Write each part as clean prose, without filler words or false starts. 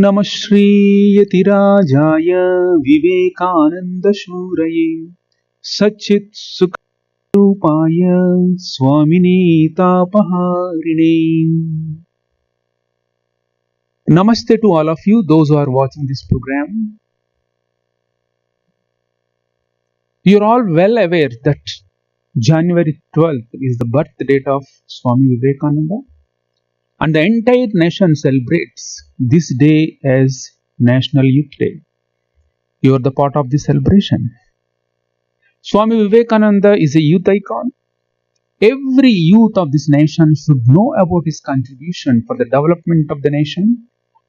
नमः Shri यतिराजाय Vivekananda शूरये सच्चित् सुखरूपाय स्वामिने तापहारिणे. Namaste to all of you, those who are watching this program. You are all well aware that January 12th is the birth date of Swami Vivekananda, and the entire nation celebrates this day as National Youth Day. You are the part of this celebration. Swami Vivekananda is a youth icon. Every youth of this nation should know about his contribution for the development of the nation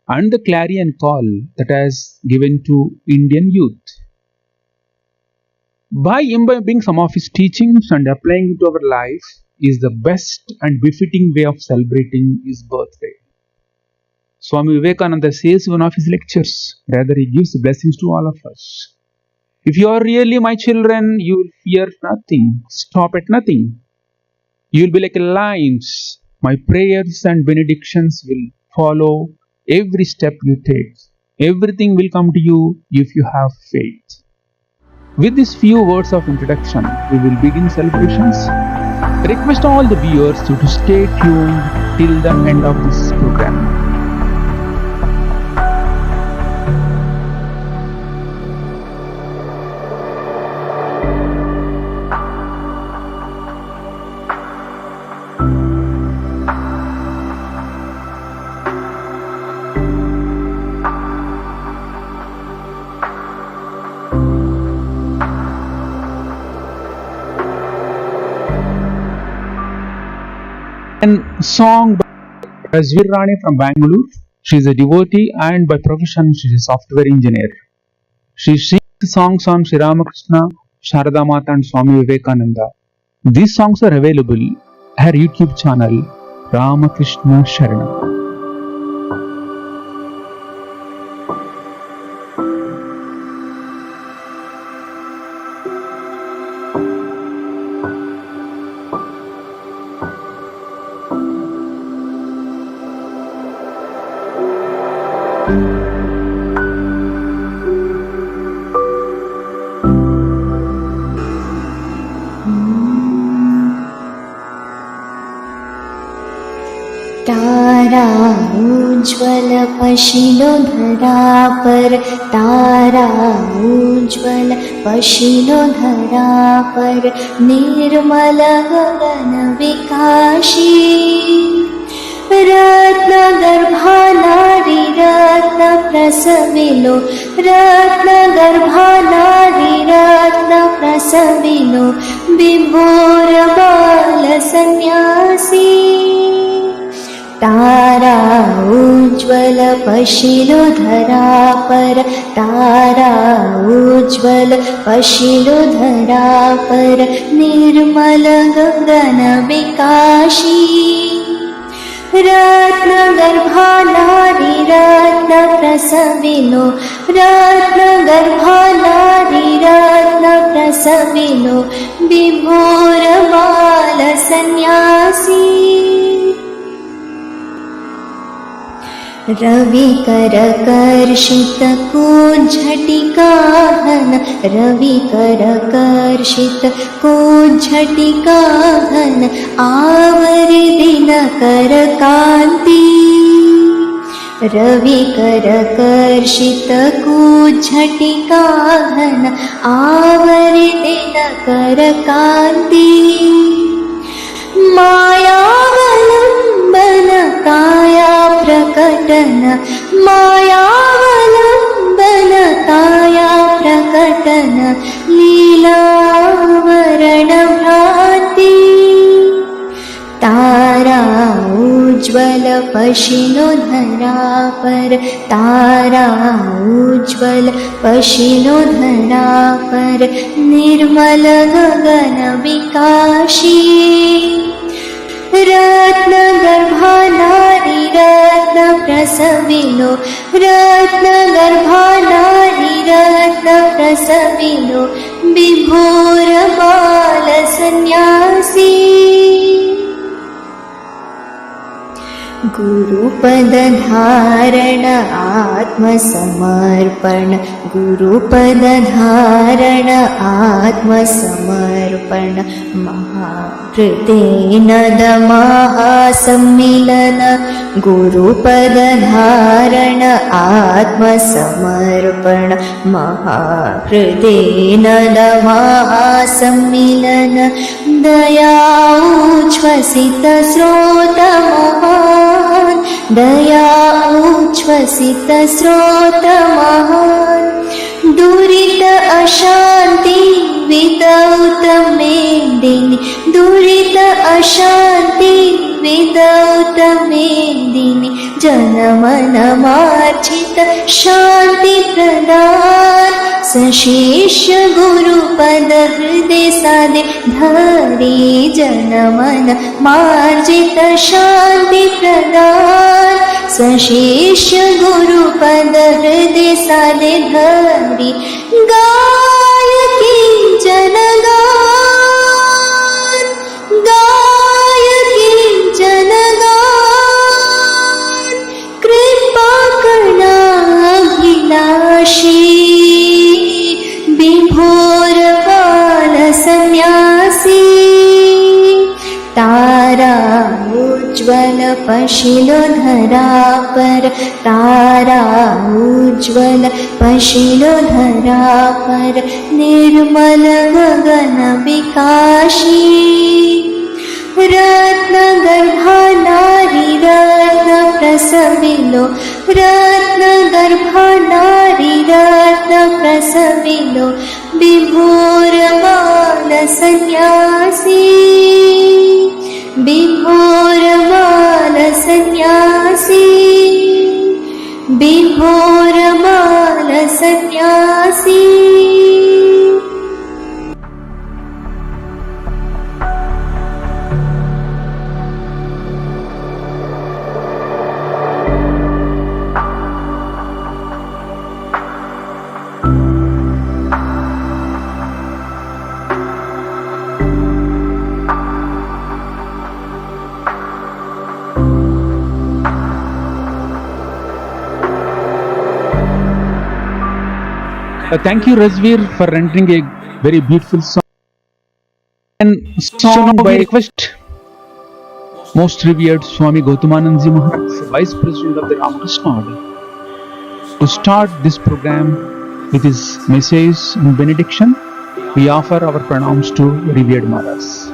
and the clarion call that has given to Indian youth. By imbibing some of his teachings and applying it to our life is the best and befitting way of celebrating his birthday. Swami Vivekananda says in one of his lectures, rather he gives blessings to all of us. If you are really my children, you will fear nothing, stop at nothing. You will be like lions. My prayers and benedictions will follow every step you take. Everything will come to you if you have faith. With these few words of introduction, we will begin celebrations. I request all the viewers to stay tuned till the end of this program. And song by Razvir Rani from Bangalore. She is a devotee and by profession she is a software engineer. She sings songs on Sri Ramakrishna, Sharada Mata and Swami Vivekananda. These songs are available at her YouTube channel Ramakrishna Sharanam. तारा उज्ज्वल पशिलो धरा पर, तारा उज्ज्वल पशिलो धरा पर, निर्मल गगन विकाशी रत्न गर्भा नारी रत्न प्रसविलो, रत्न गर्भा नारी रत्न प्रसविलो, विभोर बाल सन्यासी तारा उज्ज्वल पशिलो धरा पर, तारा उज्ज्वल पशिलो धरा पर, निर्मल गगन विकाशी रत्न गर्भा नारी रत्न प्रसविलो, रत्न गर्भा नारी रत्न प्रसविलो, विभोर बाल सन्यासी रवि कर कर्षित कुंझटिका घन, रवि कर कर्षित कुंझटिका घन, आवरि दिन कर कांति रवि कर कर्षित कुंझटिका घन, आवरि दिन कर कांति मायावलंबन काया प्रकटन, मायावलंबन काया प्रकटन, लीलावरण भ्रांति तारा उज्ज्वल पशिलो धरा पर, तारा उज्ज्वल पशिलो धरा पर, निर्मल गगन विकाशी रत्न गर्भा नारी रत्न प्रसविलो, रत्न गर्भा नारी रत्न प्रसविलो, विभोर बाल सन्यासी गुरुपद धारण आत्मसमर्पण गुरुपद धारण आत्मसमर्पण महाहृदयनद महासम्मिलन गुरुपद धारण आत्मसमर्पण महाहृदयनद महासम्मिलन दया उच्छ्वसित स्रोत महान् दया उच्छ्वसित स्रोत महान् दुरित अशान्ति विदौत मेदिनि दुरित अशान्ति विदौत मेदिनि जनमन मार्जित शान्ति प्रदान सशिष्य गुरुपद हृदय सादे धरी जनमन मार्जित शान्ति प्रदान सशिष्य गुरुपद हृदय सादे धरी गाय किंचन गान गाय किंचन गान कृपा करणाभिलाषी विभोर काल सन्यासी तारा उज्ज्वल पशिलो धरा पर तारा उज्ज्वल पशिलो धरा पर निर्मल गगन विकाशी रत्न गर्भा नारी रत्न प्रसविलो रत्न गर्भा नारी रत्न प्रसविलो विभोर बाल सन्यासी विभोर बाल सन्यासी विभोर बाल सन्यासी Thank you, Razveer, for rendering a very beautiful song. And so now by request, Most Revered Swami Gautamanand Ji Maharaj, Vice President of the Ramakrishna Order, to start this program with his message and benediction, we offer our pranams to Revered Maharaj.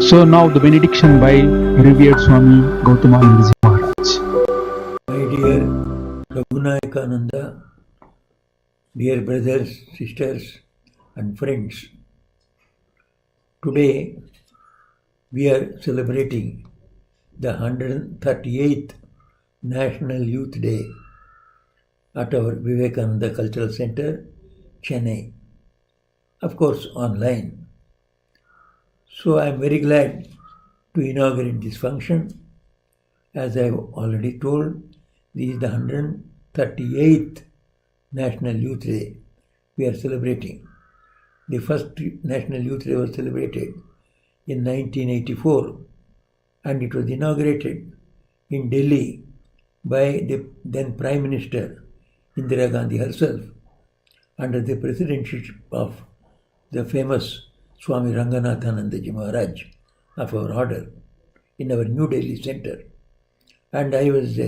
So now the benediction by Revered Swami Gautamanand Ji Maharaj. My dear Vivekananda, dear brothers, sisters and friends, today we are celebrating the 138th National Youth Day at our Vivekananda Cultural Center, Chennai. Of course, online. So I am very glad to inaugurate this function. As I have already told, this is the 138th National Youth Day we are celebrating. The first National Youth Day was celebrated in 1984 and it was inaugurated in Delhi by the then Prime Minister Indira Gandhi herself under the presidency of the famous Swami Ranganathananda Ji Maharaj of our order in our New Delhi center. And I was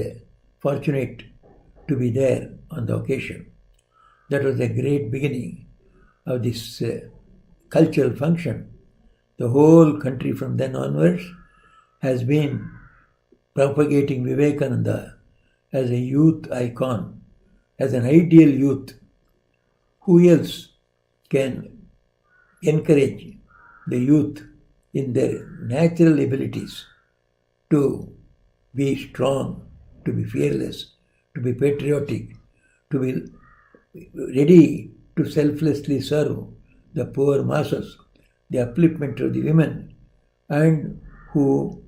fortunate to be there on the occasion. That was a great beginning of this cultural function. The whole country from then onwards has been propagating Vivekananda as a youth icon, as an ideal youth. Who else can encourage the youth in their natural abilities to be strong, to be fearless, to be patriotic, to be ready to selflessly serve the poor masses, the upliftment of the women, and who,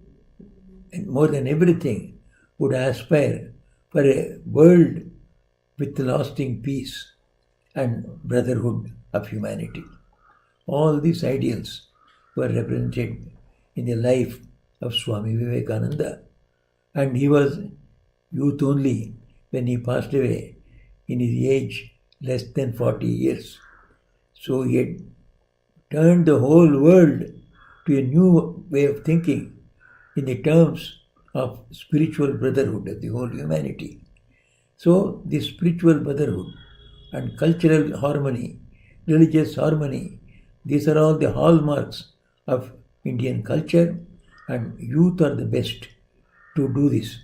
more than everything, would aspire for a world with lasting peace and brotherhood of humanity. All these ideals were represented in the life of Swami Vivekananda, and he was youth only when he passed away in his age less than 40 years. So he had turned the whole world to a new way of thinking in the terms of spiritual brotherhood of the whole humanity. So this spiritual brotherhood and cultural harmony, religious harmony, these are all the hallmarks of Indian culture, and youth are the best to do this.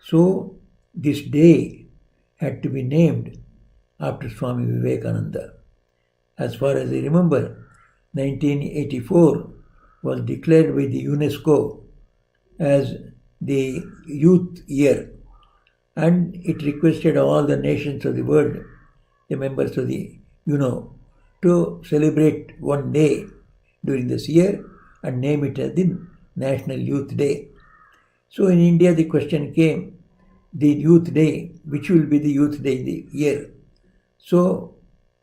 So this day had to be named after Swami Vivekananda. As far as I remember, 1984 was declared by the UNESCO as the Youth Year, and it requested all the nations of the world, the members of the UNESCO, to celebrate one day during this year and name it as the National Youth Day. So in India the question came, the Youth Day, which will be the Youth Day in the year? So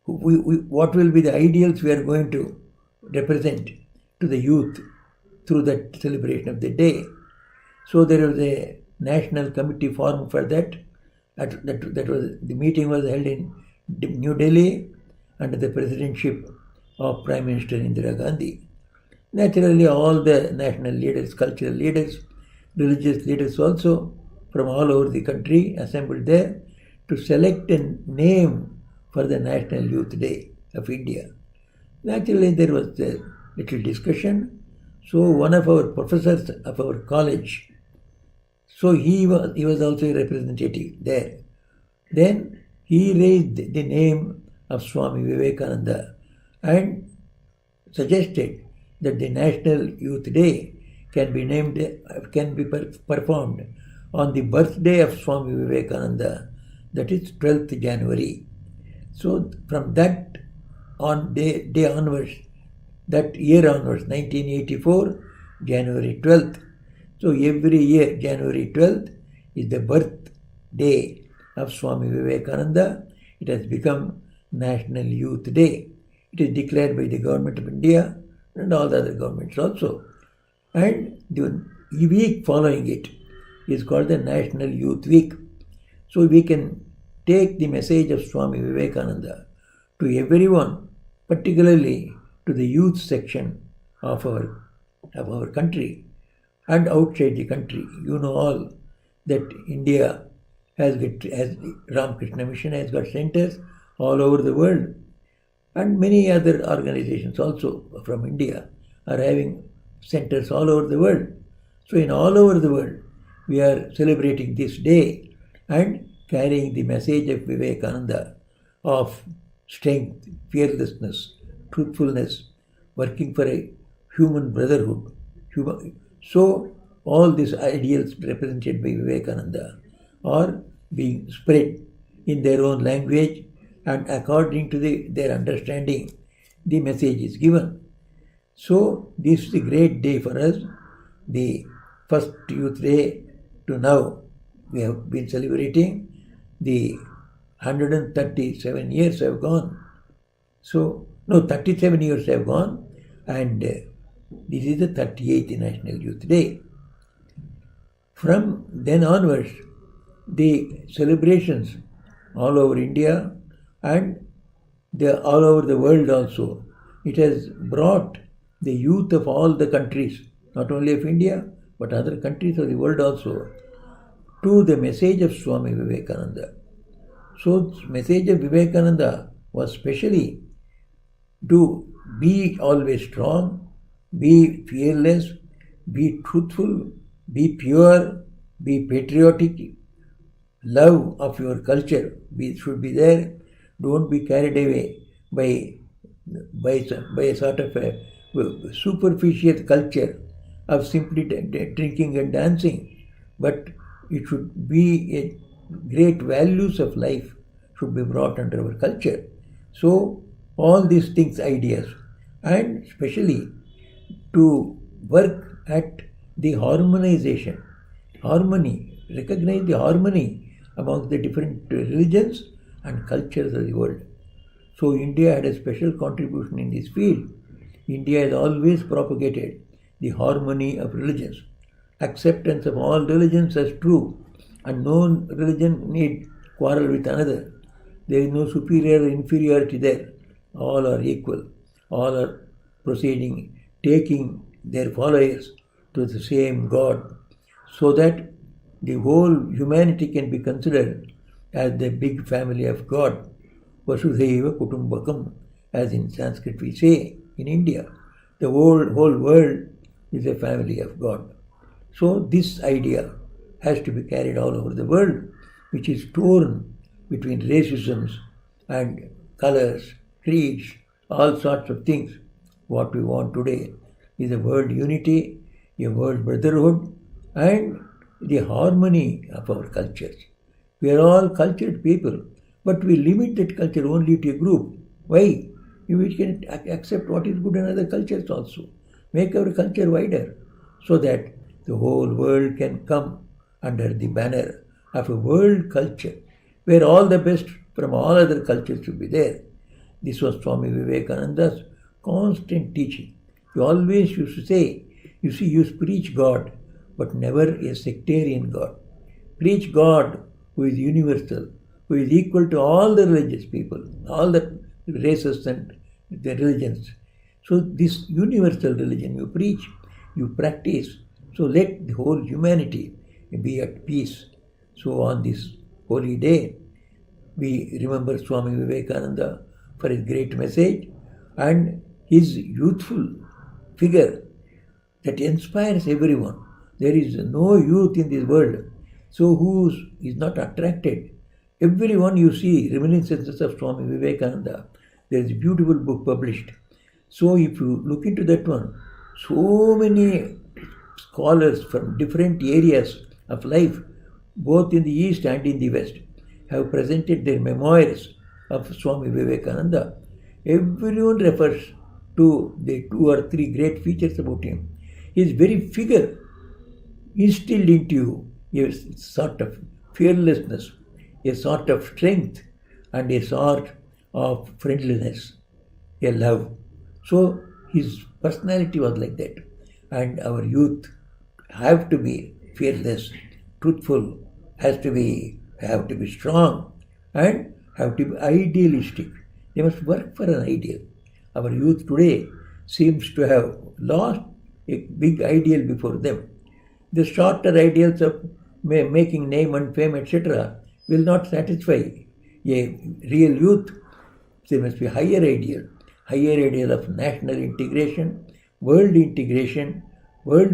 what will be the ideals we are going to represent to the youth through that celebration of the day? So there was a national committee formed for that. The meeting was held in New Delhi under the presidency of Prime Minister Indira Gandhi. Naturally, all the national leaders, cultural leaders, religious leaders also from all over the country assembled there to select a name for the National Youth Day of India. Naturally, there was a little discussion. So one of our professors of our college, so he was also a representative there. Then he raised the name of Swami Vivekananda and suggested that the National Youth Day can be performed on the birthday of Swami Vivekananda, that is 12th January. So from that day onwards, that year onwards, 1984, January 12th. So every year, January 12th is the birthday of Swami Vivekananda. It has become National Youth Day. It is declared by the Government of India and all the other governments also. And the week following it is called the National Youth Week. So we can take the message of Swami Vivekananda to everyone, particularly to the youth section of our country and outside the country. You know all that India has Ramakrishna Mission has got centers all over the world, and many other organizations also from India are having centers all over the world. So in all over the world, we are celebrating this day and carrying the message of Vivekananda of strength, fearlessness, truthfulness, working for a human brotherhood. So all these ideals represented by Vivekananda are being spread in their own language, and according to their understanding, the message is given. So this is a great day for us, the first Youth Day to now. We have been celebrating the 137 years have gone. 37 years have gone, and this is the 38th National Youth Day. From then onwards, the celebrations all over India and all over the world also, it has brought the youth of all the countries, not only of India, but other countries of the world also, to the message of Swami Vivekananda. So the message of Vivekananda was specially to be always strong, be fearless, be truthful, be pure, be patriotic, love of your culture should be there. Don't be carried away by a sort of a superficial culture of simply drinking and dancing, but it should be a great values of life should be brought under our culture. So all these things, ideas, and especially to work at the harmonization, harmony recognize the harmony among the different religions and cultures of the world. So India had a special contribution in this field. India has always propagated the harmony of religions, acceptance of all religions as true, and no religion need quarrel with another. There is no superior or inferiority there. All are equal. All are proceeding, taking their followers to the same God, so that the whole humanity can be considered as the big family of God. Vasudhaiva Kutumbakam, as in Sanskrit we say in India. The whole world is a family of God. So this idea has to be carried all over the world, which is torn between racisms and colors, creeds, all sorts of things. What we want today is a world unity, a world brotherhood, and the harmony of our cultures. We are all cultured people, but we limit that culture only to a group. Why? We can accept what is good in other cultures also. Make our culture wider, so that the whole world can come under the banner of a world culture, where all the best from all other cultures should be there. This was Swami Vivekananda's constant teaching. He always used to say, you preach God, but never a sectarian God. Preach God who is universal, who is equal to all the religious people, all the races and the religions. So this universal religion you preach, you practice, so let the whole humanity be at peace. So on this holy day, we remember Swami Vivekananda for his great message and his youthful figure that inspires everyone. There is no youth in this world, so who is not attracted? Everyone you see, reminiscences of Swami Vivekananda. There is a beautiful book published. So if you look into that one, so many scholars from different areas of life, both in the East and in the West, have presented their memoirs of Swami Vivekananda. Everyone refers to the 2 or 3 great features about him. His very figure instilled into you a sort of fearlessness, a sort of strength, and a sort of friendliness, a love. So his personality was like that. And our youth have to be fearless, truthful, have to be strong, and have to be idealistic. They must work for an ideal. Our youth today seems to have lost a big ideal before them. The shorter ideals of making name and fame, etc., will not satisfy a real youth. There must be higher ideal of national integration, world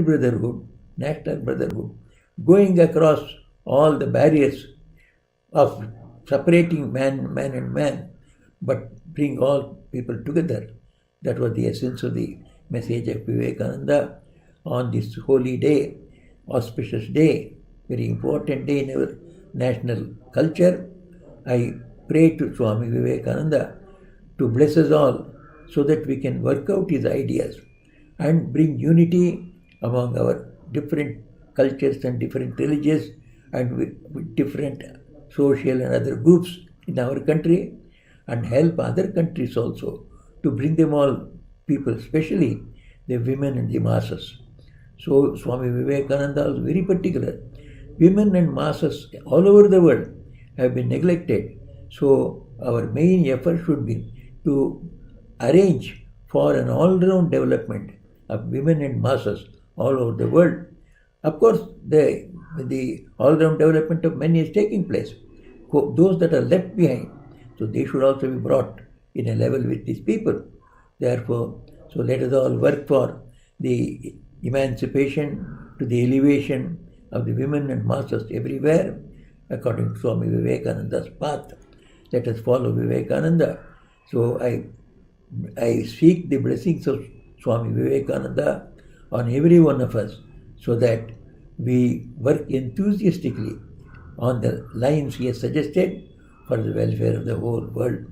brotherhood, national brotherhood, going across all the barriers of separating man and man, but bring all people together. That was the essence of the message of Vivekananda on this holy day, auspicious day, very important day in our national culture. I pray to Swami Vivekananda to bless us all so that we can work out his ideas and bring unity among our different cultures and different religions and with different social and other groups in our country, and help other countries also to bring them all people, especially the women and the masses. So Swami Vivekananda was very particular. Women and masses all over the world have been neglected. So our main effort should be to arrange for an all-round development of women and masses all over the world. Of course, the all-round development of men is taking place. Those that are left behind, so they should also be brought in a level with these people. Therefore, so let us all work for the emancipation to the elevation of the women and masses everywhere, according to Swami Vivekananda's path. Let us follow Vivekananda. So I seek the blessings of Swami Vivekananda on every one of us, so that we work enthusiastically on the lines he has suggested for the welfare of the whole world.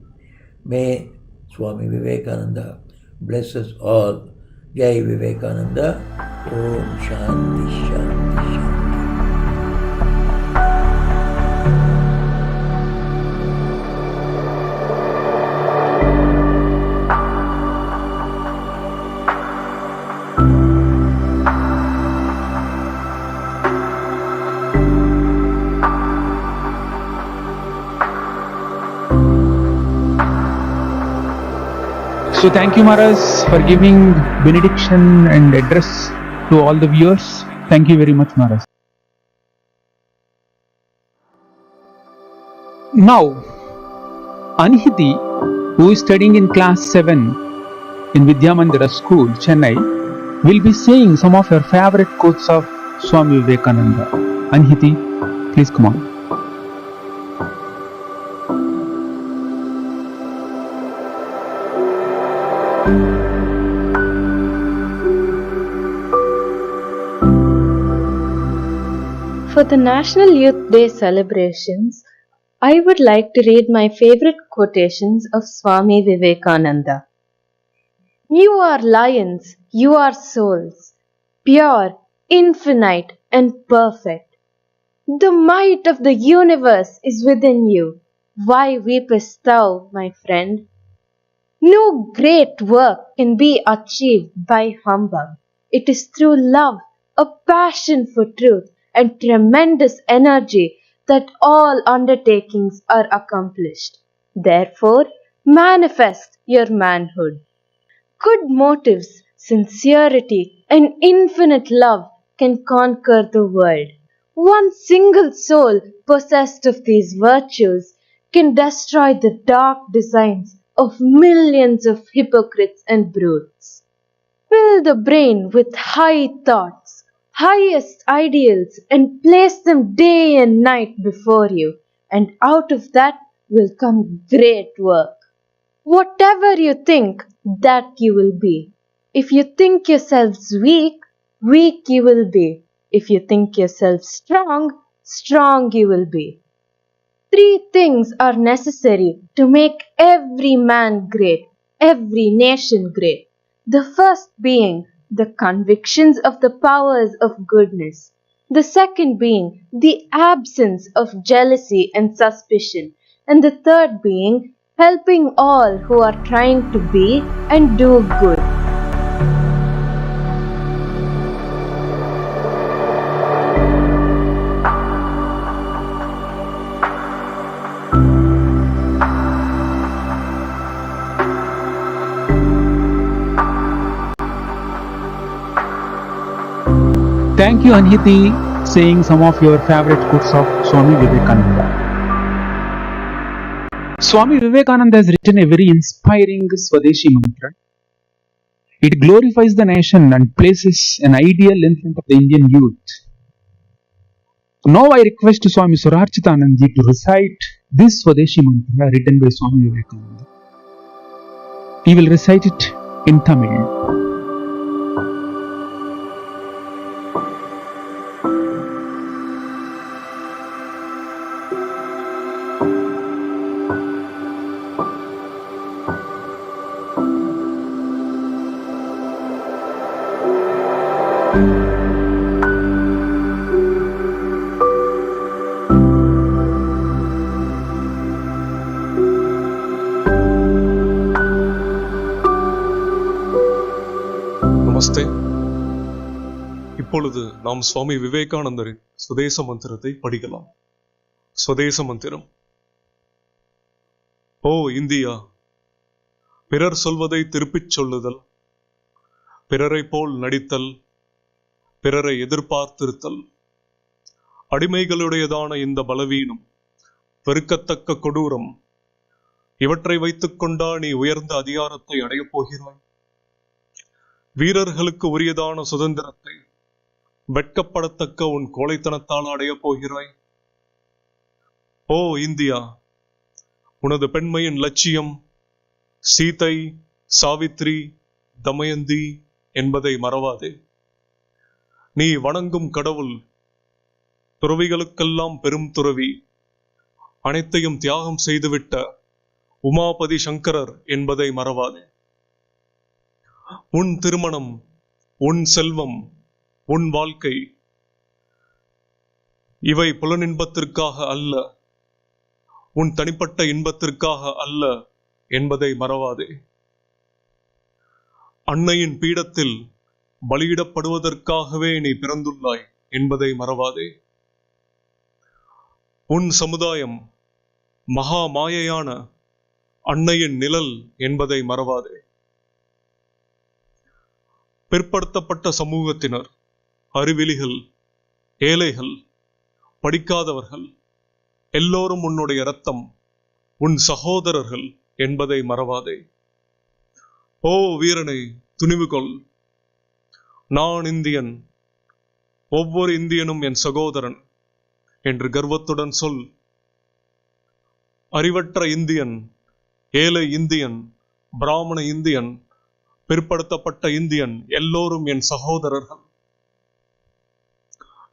May Swami Vivekananda bless us all. Jai Vivekananda. Om Shanti Shanti Shanti. So thank you, Maharaj, for giving benediction and address to all the viewers. Thank you very much, Maharaj. Now, Anhiti, who is studying in class 7 in Vidyamandira School, Chennai, will be saying some of her favorite quotes of Swami Vivekananda. Anhiti, please come on. For the National Youth Day celebrations, I would like to read my favorite quotations of Swami Vivekananda. You are lions, you are souls, pure, infinite, and perfect. The might of the universe is within you. Why weepest thou, my friend? No great work can be achieved by humbug. It is through love, a passion for truth, and tremendous energy that all undertakings are accomplished. Therefore, manifest your manhood. Good motives, sincerity, and infinite love can conquer the world. One single soul possessed of these virtues can destroy the dark designs of millions of hypocrites and brutes. Fill the brain with high thoughts, highest ideals, and place them day and night before you, and out of that will come great work. Whatever you think, that you will be. If you think yourselves weak, weak you will be. If you think yourself strong, strong you will be. 3 things are necessary to make every man great, every nation great. The first being the convictions of the powers of goodness. The second being the absence of jealousy and suspicion. And the third being helping all who are trying to be and do good. Thank you, Anhiti, saying some of your favorite quotes of Swami Vivekananda. Swami Vivekananda has written a very inspiring Swadeshi mantra. It glorifies the nation and places an ideal in front of the Indian youth. Now I request Swami Surarchitanandji to recite this Swadeshi mantra written by Swami Vivekananda. He will recite it in Tamil. நமஸ்தே. இப்பொழுது நாம் சுவாமி விவேகானந்தரின் சுதேச மந்திரத்தை படிக்கலாம். சுதேச மந்திரம். ஓ India, பிறர் சொல்வதை திருப்பிச் சொல்லுதல், பிறரை போல் நடித்தல், பிறரை எதிர்பார்த்திருத்தல், அடிமைகளுடையதான இந்த பலவீனம், வெறுக்கத்தக்க கொடூரம், இவற்றை வைத்துக் கொண்டா நீ உயர்ந்த அதிகாரத்தை அடையப் போகிறாய்? வீரர்களுக்கு உரியதான சுதந்திரத்தை வெட்கப்படத்தக்க உன் கோழைத்தனத்தால் அடையப் போகிறாய்? ஓ இந்தியா, உனது பெண்மையின் லட்சியம் சீதை, சாவித்ரி, தமயந்தி என்பதை மறவாதே. நீ வணங்கும் கடவுள் துறவிகளுக்கெல்லாம் பெரும் துறவி, அனைத்தையும் தியாகம் செய்துவிட்ட உமாபதி சங்கரர் என்பதை மறவாதே. உன் திருமணம், உன் செல்வம், உன் வாழ்க்கை இவை புலனின்பத்திற்காக அல்ல, உன் தனிப்பட்ட இன்பத்திற்காக அல்ல என்பதை மறவாதே. அன்னையின் பீடத்தில் பலியிடப்படுவதற்காகவே நீ பிறந்துள்ளாய் என்பதை மறவாதே. உன் சமுதாயம் மகா மாயையான அன்னையின் நிழல் என்பதை மறவாதே. பிற்படுத்தப்பட்ட சமூகத்தினர், அறிவிலிகள், ஏழைகள், படிக்காதவர்கள் எல்லோரும் உன்னுடைய இரத்தம், உன் சகோதரர்கள் என்பதை மறவாதே. ஓ வீரனை, துணிவு கொள். நான் இந்தியன், ஒவ்வொரு இந்தியனும் என் சகோதரன் என்று கர்வத்துடன் சொல். அறிவற்ற இந்தியன், ஏழை இந்தியன், பிராமண இந்தியன், பிற்படுத்தப்பட்ட இந்தியன் எல்லோரும் என் சகோதரர்கள்.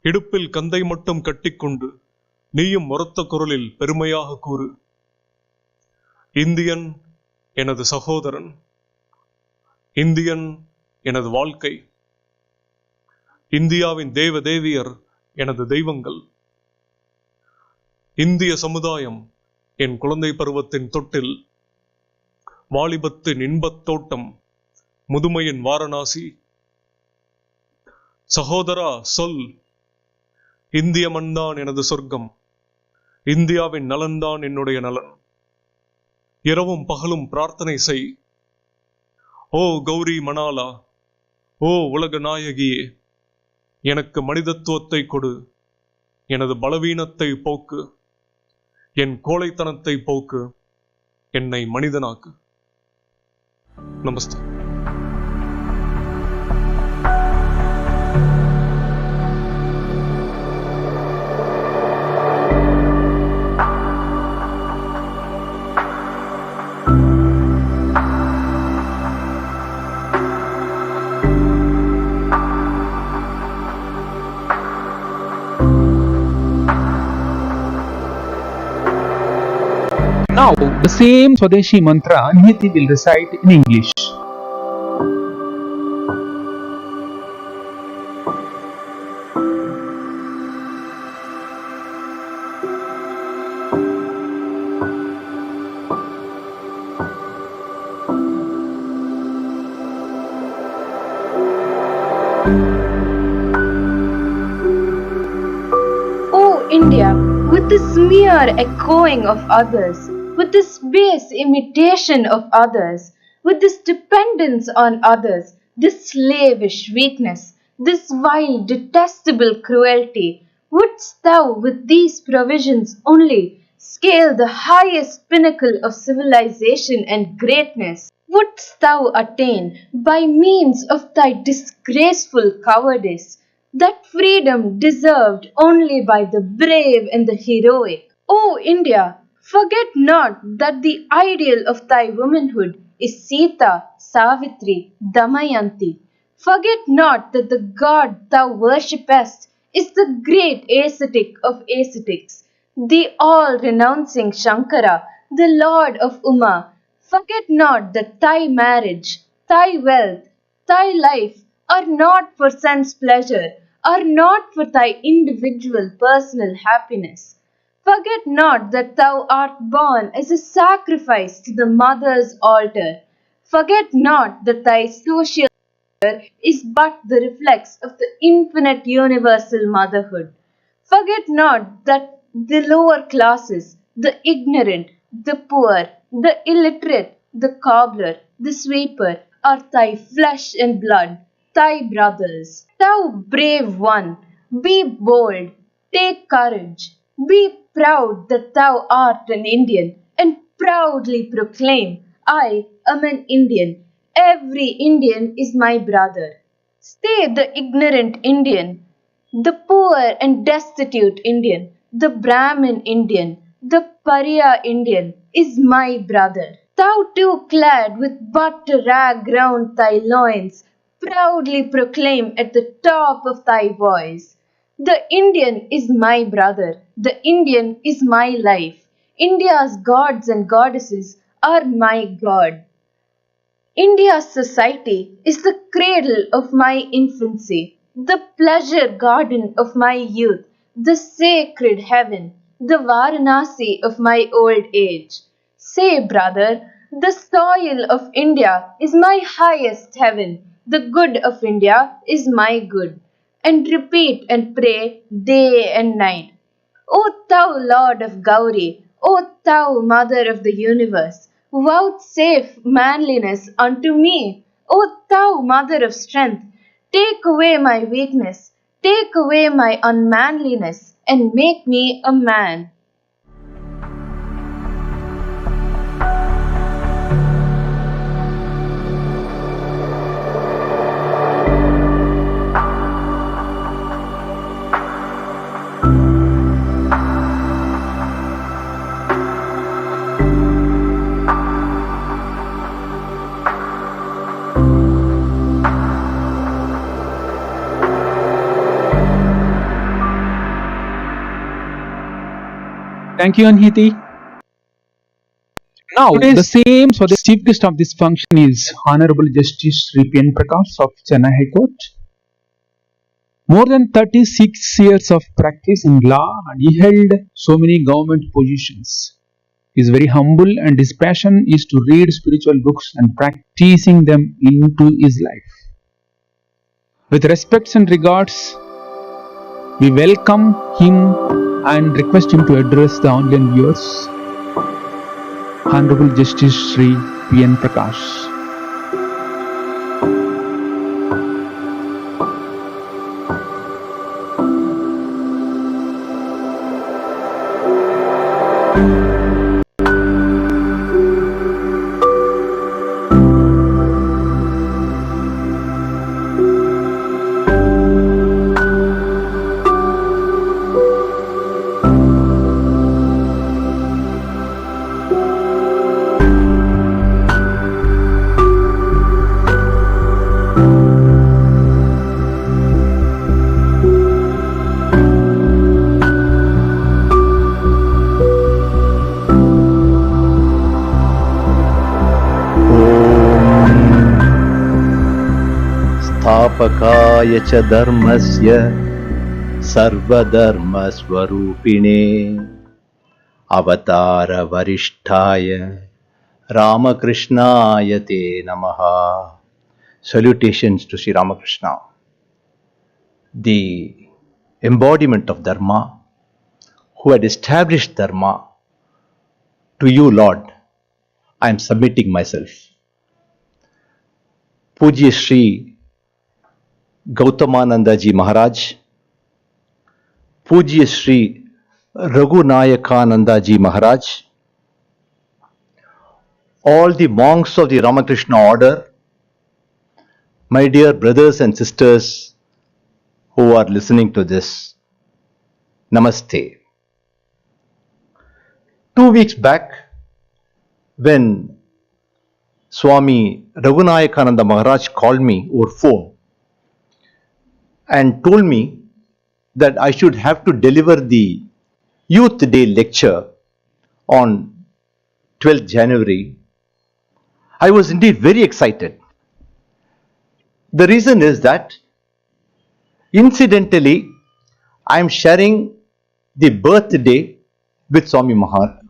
இடுப்பில் கந்தை மட்டும் கட்டிக்கொண்டு நீயும் உரத்த குரலில் பெருமையாக கூறு, இந்தியன் எனது சகோதரன், இந்தியன் எனது வாழ்க்கை, இந்தியாவின் தேவ தேவியர் எனது தெய்வங்கள். இந்திய சமுதாயம் என் குழந்தை பருவத்தின் தொட்டில், வாலிபத்தின் இன்பத் தோட்டம், முதுமையின் வாரணாசி. சகோதரா சொல், இந்திய மண்தான் எனது சொர்க்கம், இந்தியாவின் நலன்தான் என்னுடைய நலன். இரவும் பகலும் பிரார்த்தனை செய். ஓ கௌரி மணாலா, ஓ உலக நாயகியே, எனக்கு மனிதத்துவத்தை கொடு, எனது பலவீனத்தை போக்கு, என் கோழைத்தனத்தை போக்கு, என்னை மனிதனாக்கு. நமஸ்தே. Now, the same Swadeshi mantra Nihiti will recite in English. O India, with this mere echoing of others, with this base imitation of others, with this dependence on others, this slavish weakness, this vile, detestable cruelty, wouldst thou with these provisions only scale the highest pinnacle of civilization and greatness? Wouldst thou attain, by means of thy disgraceful cowardice, that freedom deserved only by the brave and the heroic? O India, forget not that the ideal of thy womanhood is Sita, Savitri, Damayanti. Forget not that the god thou worshippest is the great ascetic of ascetics, the all-renouncing Shankara, the lord of Uma. Forget not that thy marriage, thy wealth, thy life are not for sense pleasure, are not for thy individual personal happiness. Forget not that thou art born as a sacrifice to the mother's altar. Forget not that thy social is but the reflex of the infinite universal motherhood. Forget not that the lower classes, the ignorant, the poor, the illiterate, the cobbler, the sweeper, are thy flesh and blood, thy brothers. Thou brave one, be bold, take courage, be proud that thou art an Indian, and proudly proclaim, I am an Indian. Every Indian is my brother. Stay the ignorant Indian, the poor and destitute Indian, the Brahmin Indian, the Pariah Indian is my brother. Thou too clad with but a rag round thy loins, proudly proclaim at the top of thy voice, the Indian is my brother, the Indian is my life. India's gods and goddesses are my God. India's society is the cradle of my infancy, the pleasure garden of my youth, the sacred heaven, the Varanasi of my old age. Say, brother, the soil of India is my highest heaven, the good of India is my good. And repeat and pray day and night. O thou Lord of Gauri, O thou Mother of the universe, vouchsafe manliness unto me. O thou Mother of strength, Take away my weakness, take away my unmanliness, and make me a man. Thank you, Anhiti. Now, the same, so the chief guest of this function is Honorable Justice Sri P.N. Prakash of Chennai High Court. More than 36 years of practice in law, and he held so many government positions. He is very humble, and his passion is to read spiritual books and practicing them into his life. With respects and regards, we welcome him and request him to address the online viewers. Honorable Justice Sri P.N. Prakash. स्थापकाय च धर्मस्य सर्वधर्मस्वरूपिणे अवतारवरिष्ठाय Ramakrishnaaya te namaha. Salutations to Sri Ramakrishna, the embodiment of Dharma, who had established Dharma. To you, Lord, I am submitting myself. Pujya Sri Gautamananda Ji Maharaj, Pujya Sri Raghunayakananda Ji Maharaj, all the monks of the Ramakrishna order, my dear brothers and sisters who are listening to this, Namaste. 2 weeks back, when Swami Raghunayakananda Maharaj called me over phone and told me that I should have to deliver the Youth Day lecture on 12th January, I was indeed very excited. The reason is that, incidentally, I am sharing the birthday with Swami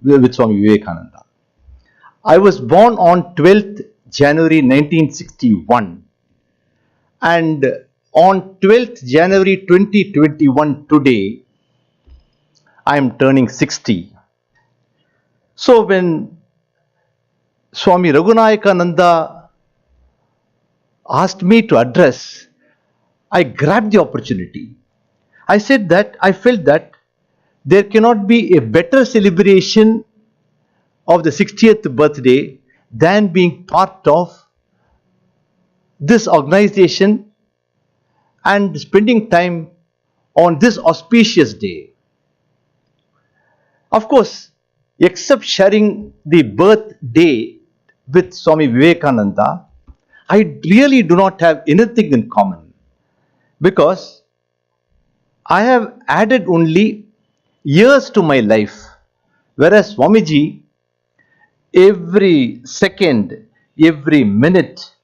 Vivekananda. I was born on 12th January 1961, and on 12th January 2021 today, I am turning 60. So when Swami Raghunayakananda asked me to address, I grabbed the opportunity. I said that I felt that there cannot be a better celebration of the 60th birthday than being part of this organization and spending time on this auspicious day. Of course, except sharing the birthday with Swami Vivekananda, I really do not have anything in common, because I have added only years to my life, whereas Swamiji, every second, every minute,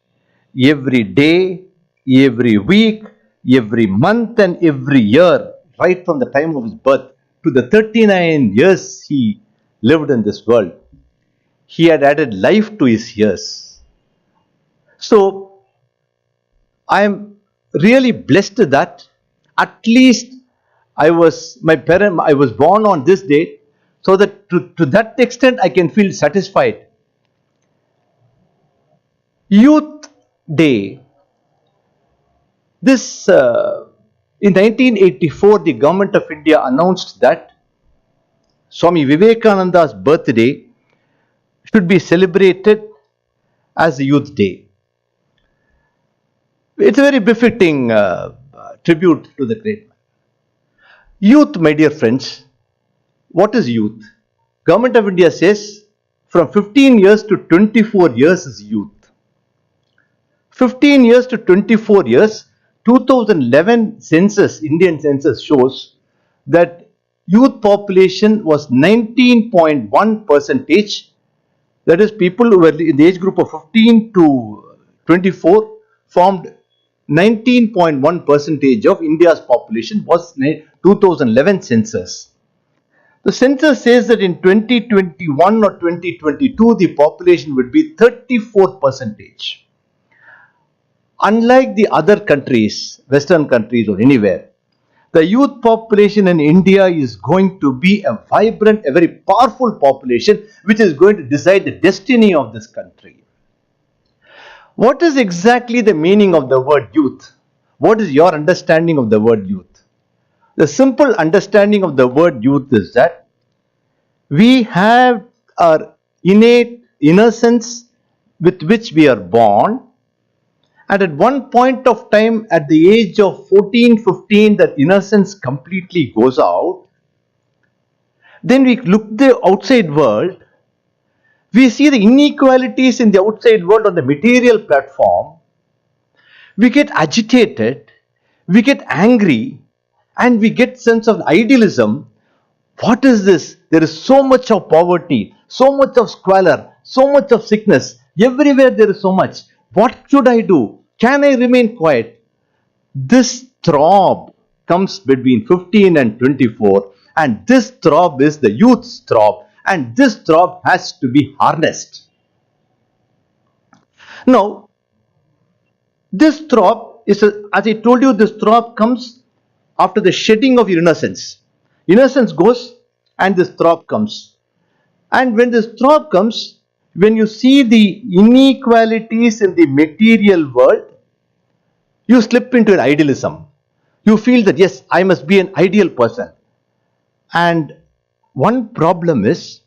every day, every week, every month and every year, right from the time of his birth to the 39 years he lived in this world, he had added life to his years. So I am really blessed that at least I was born on this date, so that to that extent I can feel satisfied. Youth Day This, in 1984, the government of India announced that Swami Vivekananda's birthday should be celebrated as a youth day. It's a very befitting tribute to the great man. Youth, my dear friends, what is youth? Government of India says from 15 years to 24 years is youth. 15 years to 24 years, 2011 census, Indian census shows that youth population was 19.1 percentage. That is, people who were in the age group of 15 to 24 formed 19.1 percentage of India's population was 2011 census. The census says that in 2021 or 2022 the population would be 34 percentage. Unlike the other countries, Western countries or anywhere, the youth population in India is going to be a vibrant, a very powerful population which is going to decide the destiny of this country. What is exactly the meaning of the word youth? What is your understanding of the word youth? The simple understanding of the word youth is that we have our innate innocence with which we are born, and at one point of time at the age of 14, 15, that innocence completely goes out. Then we look the outside world, we see the inequalities in the outside world on the material platform, we get agitated, we get angry, and we get sense of idealism. What is this? There is so much of poverty, so much of squalor, so much of sickness. Everywhere there is so much. What should I do? Can I remain quiet? This throb comes between 15 and 24, and this throb is the youth's throb, and this throb has to be harnessed. Now, this throb is, as I told you, this throb comes after the shedding of your innocence. Innocence goes and this throb comes. And when this throb comes, when you see the inequalities in the material world, you slip into an idealism. You feel that, yes, I must be an ideal person. And one problem is,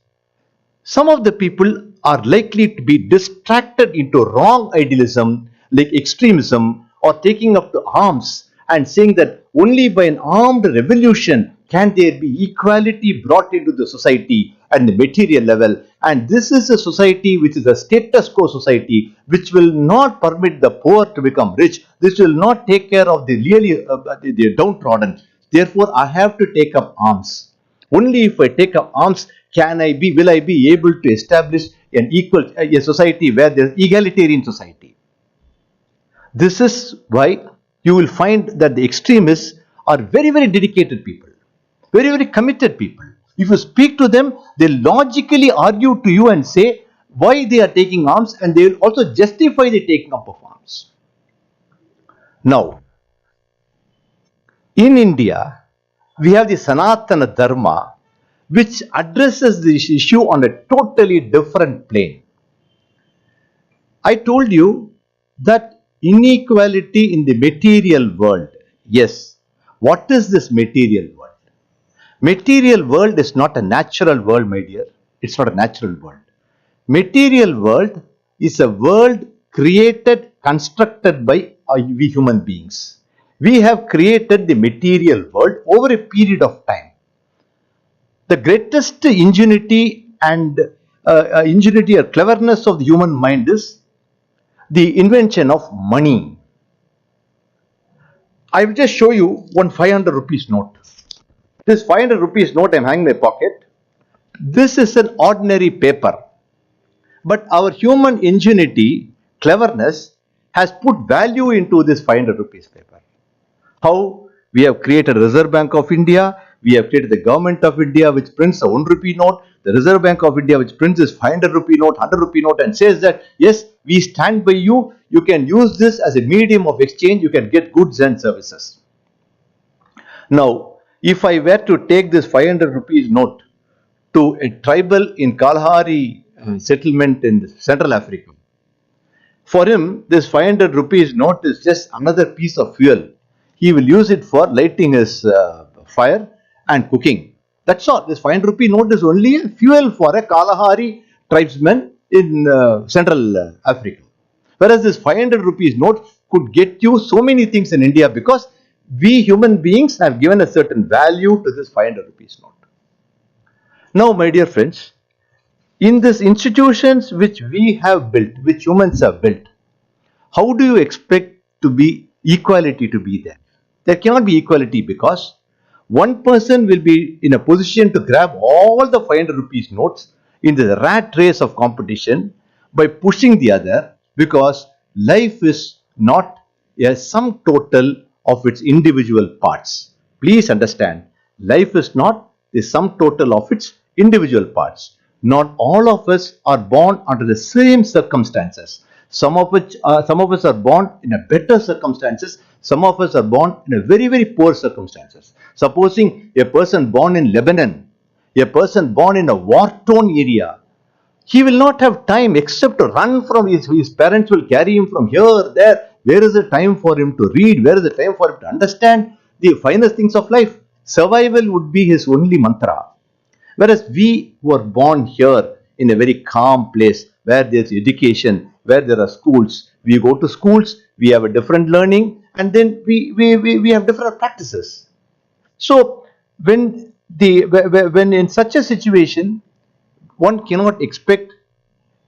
some of the people are likely to be distracted into wrong idealism, like extremism, or taking up the arms and saying that only by an armed revolution can there be equality brought into the society and the material level. And this is a society which is a status quo society, which will not permit the poor to become rich. This will not take care of the really the downtrodden. Therefore, I have to take up arms. Only if I take up arms will I be able to establish an equal a society where there is egalitarian society. This is why you will find that the extremists are very, very dedicated people, very, very committed people. If you speak to them, they logically argue to you and say why they are taking arms, and they will also justify the taking up of arms. Now, in India, we have the Sanatana Dharma, which addresses this issue on a totally different plane. I told you that inequality in the material world. Yes, what is this material world? Material world is not a natural world, my dear. It's not a natural world. Material world is a world created, constructed by we human beings. We have created the material world over a period of time. The greatest ingenuity or cleverness of the human mind is the invention of money. I will just show you one 500 rupees note. This 500 rupees note I am hanging in my pocket. This is an ordinary paper. But our human ingenuity, cleverness, has put value into this 500 rupees paper. How? We have created a Reserve Bank of India. We have created the Government of India, which prints a 1 rupee note. The Reserve Bank of India, which prints this 500 rupee note, 100 rupee note, and says that, yes, we stand by you. You can use this as a medium of exchange. You can get goods and services. Now, if I were to take this 500 rupees note to a tribal in Kalahari settlement in Central Africa, For him, this 500 rupees note is just another piece of fuel. He will use it for lighting his fire and cooking. That's all. This 500 rupee note is only a fuel for a Kalahari tribesman in Central Africa. Whereas this 500 rupees note could get you so many things in India because we human beings have given a certain value to this 500 rupees note. Now, my dear friends, in these institutions which we have built, which humans have built, how do you expect to be equality to be there? There cannot be equality because one person will be in a position to grab all the 500 rupees notes in the rat race of competition by pushing the other, because life is not a sum total of its individual parts. Please understand, life is not the sum total of its individual parts. Not all of us are born under the same circumstances. Some of us are born in a better circumstances. Some of us are born in a very, very poor circumstances. Supposing a person born in Lebanon, a person born in a war-torn area, he will not have time except to run from his parents will carry him from here, there. Where is the time for him to read? Where is the time for him to understand the finest things of life? Survival would be his only mantra. Whereas we were born here in a very calm place where there's education, where there are schools. We go to schools, we have a different learning, and then we have different practices. So when in such a situation, one cannot expect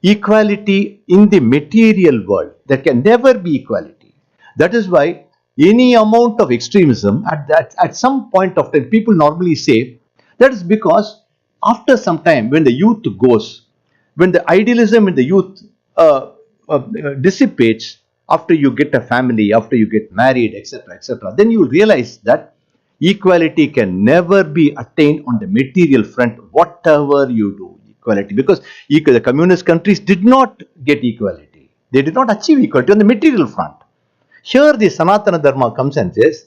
equality in the material world. There can never be equality. That is why any amount of extremism at some point of time, people normally say that is because after some time, when the youth goes, when the idealism in the youth dissipates, after you get a family, after you get married, etc., then you realize that equality can never be attained on the material front, whatever you do. Equality, because the communist countries did not get equality. They did not achieve equality on the material front. Here the Sanatana Dharma comes and says,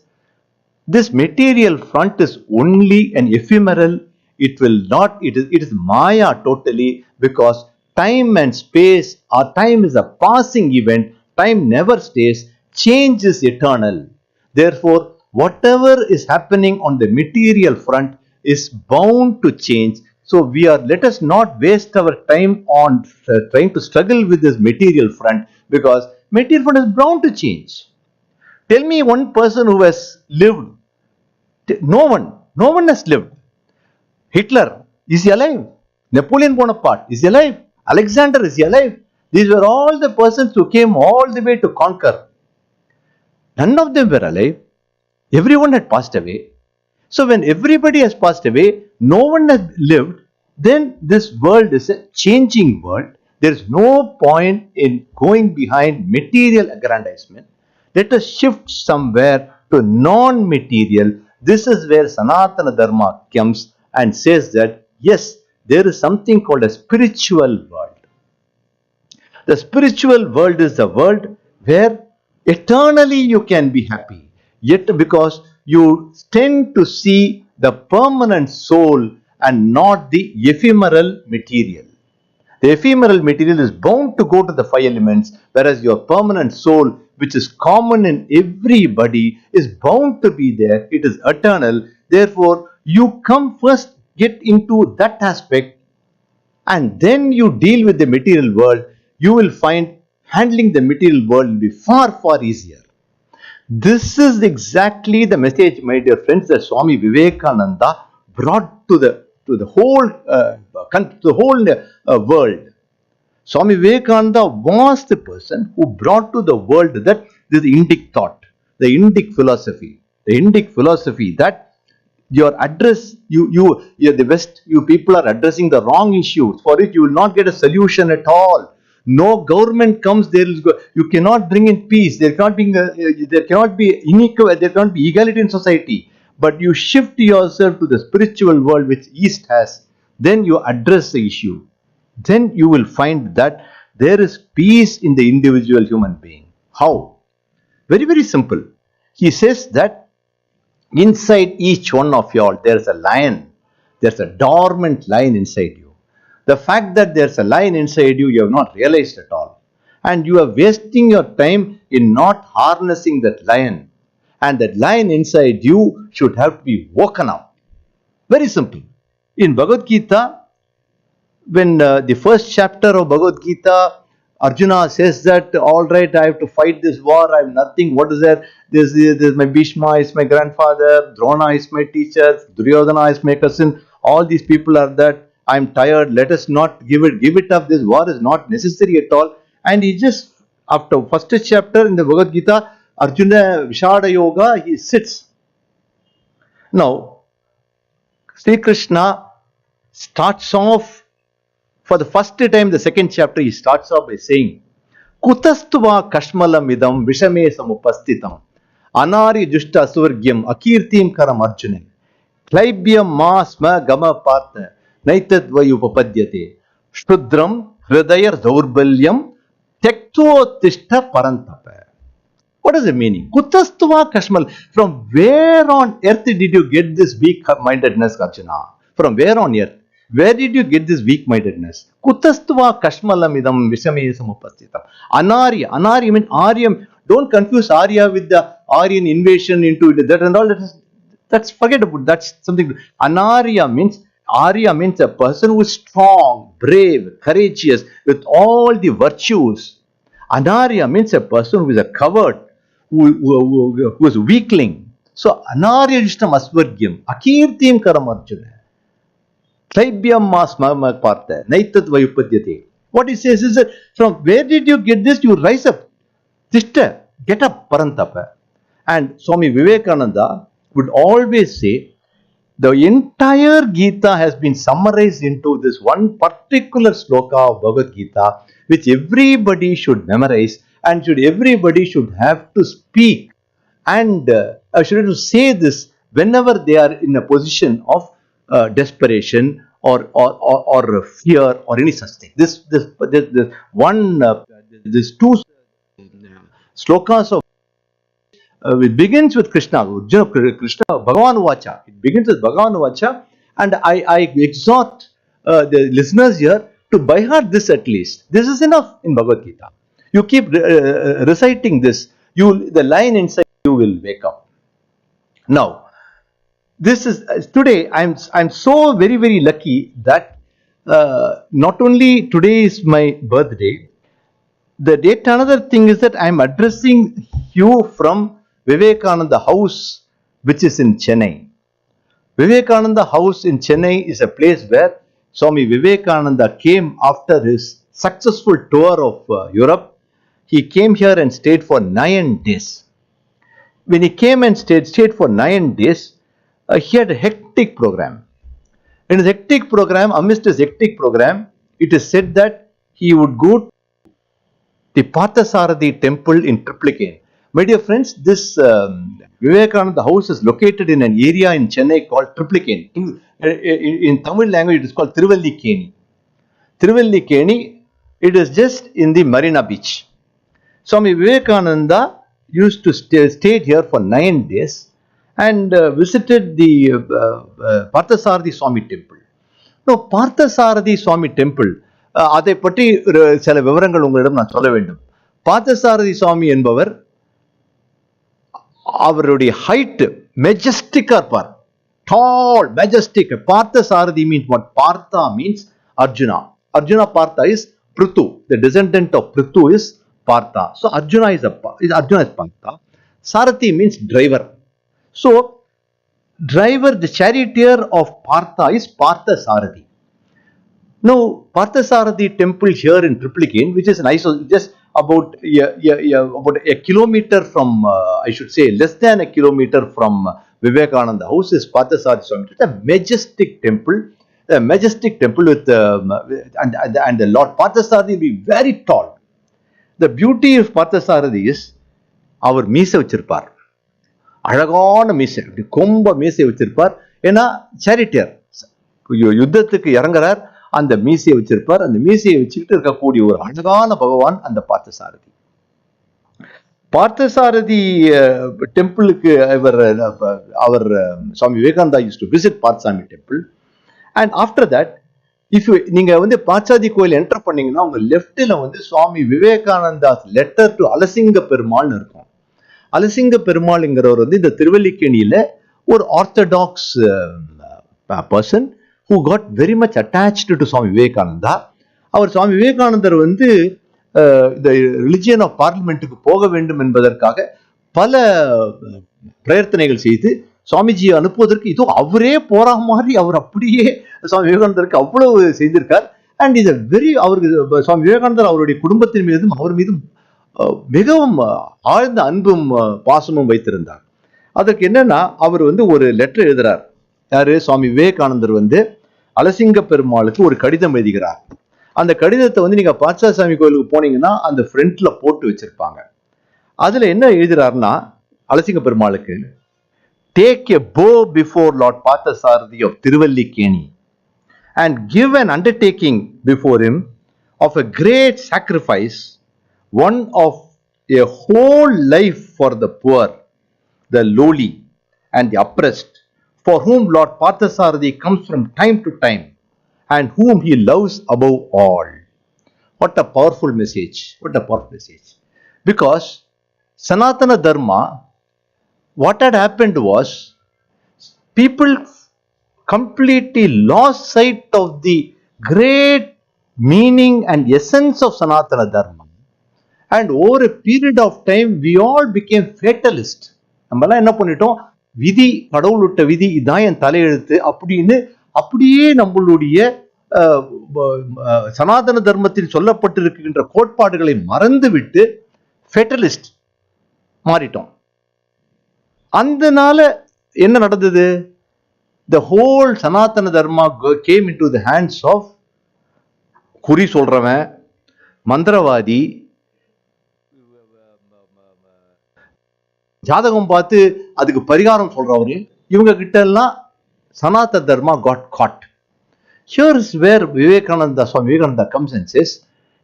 this material front is only an ephemeral. It will not, it is Maya totally, because time and space, or time is a passing event, time never stays, change is eternal. Therefore, whatever is happening on the material front is bound to change. So let us not waste our time on trying to struggle with this material front, because material front is bound to change. Tell me one person who has lived. No one has lived. Hitler, is he alive? Napoleon Bonaparte, is he alive? Alexander, is he alive? These were all the persons who came all the way to conquer. None of them were alive. Everyone had passed away. So when everybody has passed away, no one has lived, then this world is a changing world. There is no point in going behind material aggrandizement. Let us shift somewhere to non-material. This is where Sanatana Dharma comes and says that, yes, there is something called a spiritual world. The spiritual world is the world where eternally you can be happy. Yet because you tend to see the permanent soul and not the ephemeral material. The ephemeral material is bound to go to the five elements, whereas your permanent soul, which is common in everybody, is bound to be there. It is eternal. Therefore, you come first, get into that aspect, and then you deal with the material world. You will find handling the material world will be far, far easier. This is exactly the message, my dear friends, that Swami Vivekananda brought to the whole world. Swami Vivekananda was the person who brought to the world that this Indic thought, the Indic philosophy that your address, the West, you people are addressing the wrong issues. For it, you will not get a solution at all. No government comes, you cannot bring in peace. There cannot be inequality, there cannot be equality in society. But you shift yourself to the spiritual world which East has, then you address the issue. Then you will find that there is peace in the individual human being. How? Very, very simple. He says that inside each one of you all, there is a lion. There's a dormant lion inside you. The fact that there's a lion inside you, you have not realized at all. and you are wasting your time in not harnessing that lion. And that lion inside you should have to be woken up. Very simple. In Bhagavad Gita, when the first chapter of Bhagavad Gita, Arjuna says that, all right, I have to fight this war, I have nothing, what is there? This is my Bhishma is my grandfather, Drona is my teacher, Duryodhana is my cousin, all these people are that, I am tired, let us not give it up, this war is not necessary at all. And he just, after first chapter in the Bhagavad Gita, Arjuna Vishada Yoga, he sits. Now, Sri Krishna starts off, for the first time, the second chapter, he starts off by saying, Kutastva kashmalamidam vishame samupastitam anari jushta surgyam akirtim karam arjunim klaibyam ma sma gama partha naitad vayupapadyate shrudram hridayar daurbalyam tekto tishta parantapa. What is the meaning? Kutastva kashmal. From where on earth did you get this weak-mindedness, Arjuna? From where on earth? Where did you get this weak-mindedness? Kutastva kashmalamidam vishame samupastitam. Anarya means Aryam. Don't confuse Arya with the Aryan invasion into that and all. That's forgettable. That's something. Arya means a person who is strong, brave, courageous, with all the virtues. Anarya means a person who is a coward, who is weakling. So Anarya Jishtam Asvargyam, Akirtim Karam Arjuna. Klaibyam mas partha, Naitad Vayupadyate. What he says is that, from where did you get this? You rise up. Tishta, get up, Parantapa. And Swami Vivekananda would always say, the entire Gita has been summarized into this one particular sloka of Bhagavad Gita, which everybody should memorize and everybody should have to speak and should have to say this whenever they are in a position of desperation or fear or any such thing. This two slokas of it begins with Krishna, Bhagavan Vacha. It begins with Bhagavan Vacha, and I exhort the listeners here to by heart this at least. This is enough in Bhagavad Gita. You keep reciting this, the line inside you will wake up. Now, this is today. I'm so very, very lucky that not only today is my birthday. Yet another thing is that I'm addressing you from Vivekananda House, which is in Chennai. Vivekananda House in Chennai is a place where Swami Vivekananda came after his successful tour of Europe. He came here and stayed for 9 days. When he came and stayed for 9 days, he had a hectic program. In his hectic program, amidst his hectic program, it is said that he would go to the Parthasarathi temple in Triplicane. My dear friends, this Vivekananda House is located in an area in Chennai called Triplicane. In Tamil language, it is called Thiruvallikeni. Thiruvallikeni, it is just in the Marina Beach. Swami Vivekananda used to stay here for 9 days and visited the Parthasarathi Swami temple. Now, Parthasarathi Swami temple, அதை பற்றி சில விவரங்கள் உங்களிடம் நான் சொல்ல வேண்டும். பார்த்தசாரதி சுவாமி என்பவர் அவருடைய ஹைட் மெஜஸ்டிக்கா இருப்பார். Tall, majestic. Parthasarathi means what? Partha means Arjuna. Arjuna Partha is Prithu. The descendant of Prithu is Partha. So Arjuna is Partha. Sarathi means driver. So driver, the charioteer of Partha is Parthasarathi. Now, Parthasarathi temple here in Triplicane, which is just about a kilometer from, I should say, less than a kilometer from Vivekananda House is Parthasarathi Swami. It's a majestic temple with and the Lord Parthasarathi will be very tall. The beauty of Parthasarathi is our மீசை வச்சிருப்பார். அழகான மீசை, கொம்ப மீசை வச்சிருப்பார். ஏன்னா சேரிட்டியர் யுத்தத்துக்கு இறங்குறார், அந்த மீசையை வச்சிருப்பார். அந்த மீசையை வச்சுக்கிட்டு இருக்கக்கூடிய ஒரு அழகான பகவான் அந்த பார்த்தசாரதி. பார்த்தசாரதி டெம்பிளுக்கு our Swami Vivekananda used to visit Parthasami temple, and after that if நீங்க வந்து பாச்சாதி கோயில் என்டர் பண்ணீங்கன்னா உங்க லெஃப்ட்ல வந்து சுவாமி விவேகானந்தாஸ் லெட்டர் டு அலசிங்க பெருமாள்னு இருக்கும். அலசிங்க பெருமாள்ங்கிறவர் வந்து இந்த திருவல்லிக்கேணியில ஒரு orthodox person who got very much attached to Swami Vivekananda. அவர் சுவாமி விவேகானந்தர் வந்து இந்த ரிலிஜியன் ஆஃப் பார்லிமெண்ட்டுக்கு போக வேண்டும் என்பதற்காக பல பிரயத்தனைகள் செய்து சுவாமிஜியை அனுப்புவதற்கு இதோ அவரே போற மாதிரி அவர் அப்படியே சுவாமி விவேகானந்தருக்கு அவ்வளவு செய்திருக்கார். அண்ட் இது வெரி அவருக்கு சுவாமி விவேகானந்தர் அவருடைய குடும்பத்தின் மீதும் அவர் மீதும் மிகவும் ஆழ்ந்த அன்பும் பாசமும் வைத்திருந்தார். அதற்கு என்னன்னா அவர் வந்து ஒரு லெட்டர் எழுதுறார். யாரு? சுவாமி விவேகானந்தர் வந்து அலசிங்க பெருமாளுக்கு ஒரு கடிதம் எழுதுகிறார். அந்த கடிதத்தை வந்து நீங்க பாச்சாசாமி கோயிலுக்கு போனீங்கன்னா அந்த ஃப்ரண்ட்ல போட்டு வச்சிருப்பாங்க. அதுல என்ன எழுதுறாருன்னா, அலசிங்க பெருமாளுக்கு, take a bow before Lord Parthasarathy of Thiruvallikeni and give an undertaking before him of a great sacrifice, one of a whole life for the poor, the lowly and the oppressed, for whom Lord Parthasarathi comes from time to time and whom he loves above all. What a powerful message. What a powerful message. Because Sanatana Dharma, what had happened was, people completely lost sight of the great meaning and essence of Sanatana Dharma. And over a period of time, we all became fatalist. நம்மலாம் என்ன பண்ணிட்டோம்? விதி, கடவுள் விட்ட விதி, இதான் என் தலையெழுத்து அப்படின்னு அப்படியே நம்மளுடைய சனாதன தர்மத்தில் சொல்லப்பட்டிருக்கின்ற கோட்பாடுகளை மறந்துவிட்டு ஃபேட்டலிஸ்ட் மாறிட்டோம். அதனால என்ன நடந்தது? The whole Sanatana Dharma came into the hands of குறி சொல்றவன், மந்திரவாதி, ஜாதகம் பார்த்து அதுக்கு பரிகாரம் சொல்றவரு, இவங்க கிட்ட எல்லாம் Sanatana Dharma got caught. Here is where Swami Vivekananda comes and says,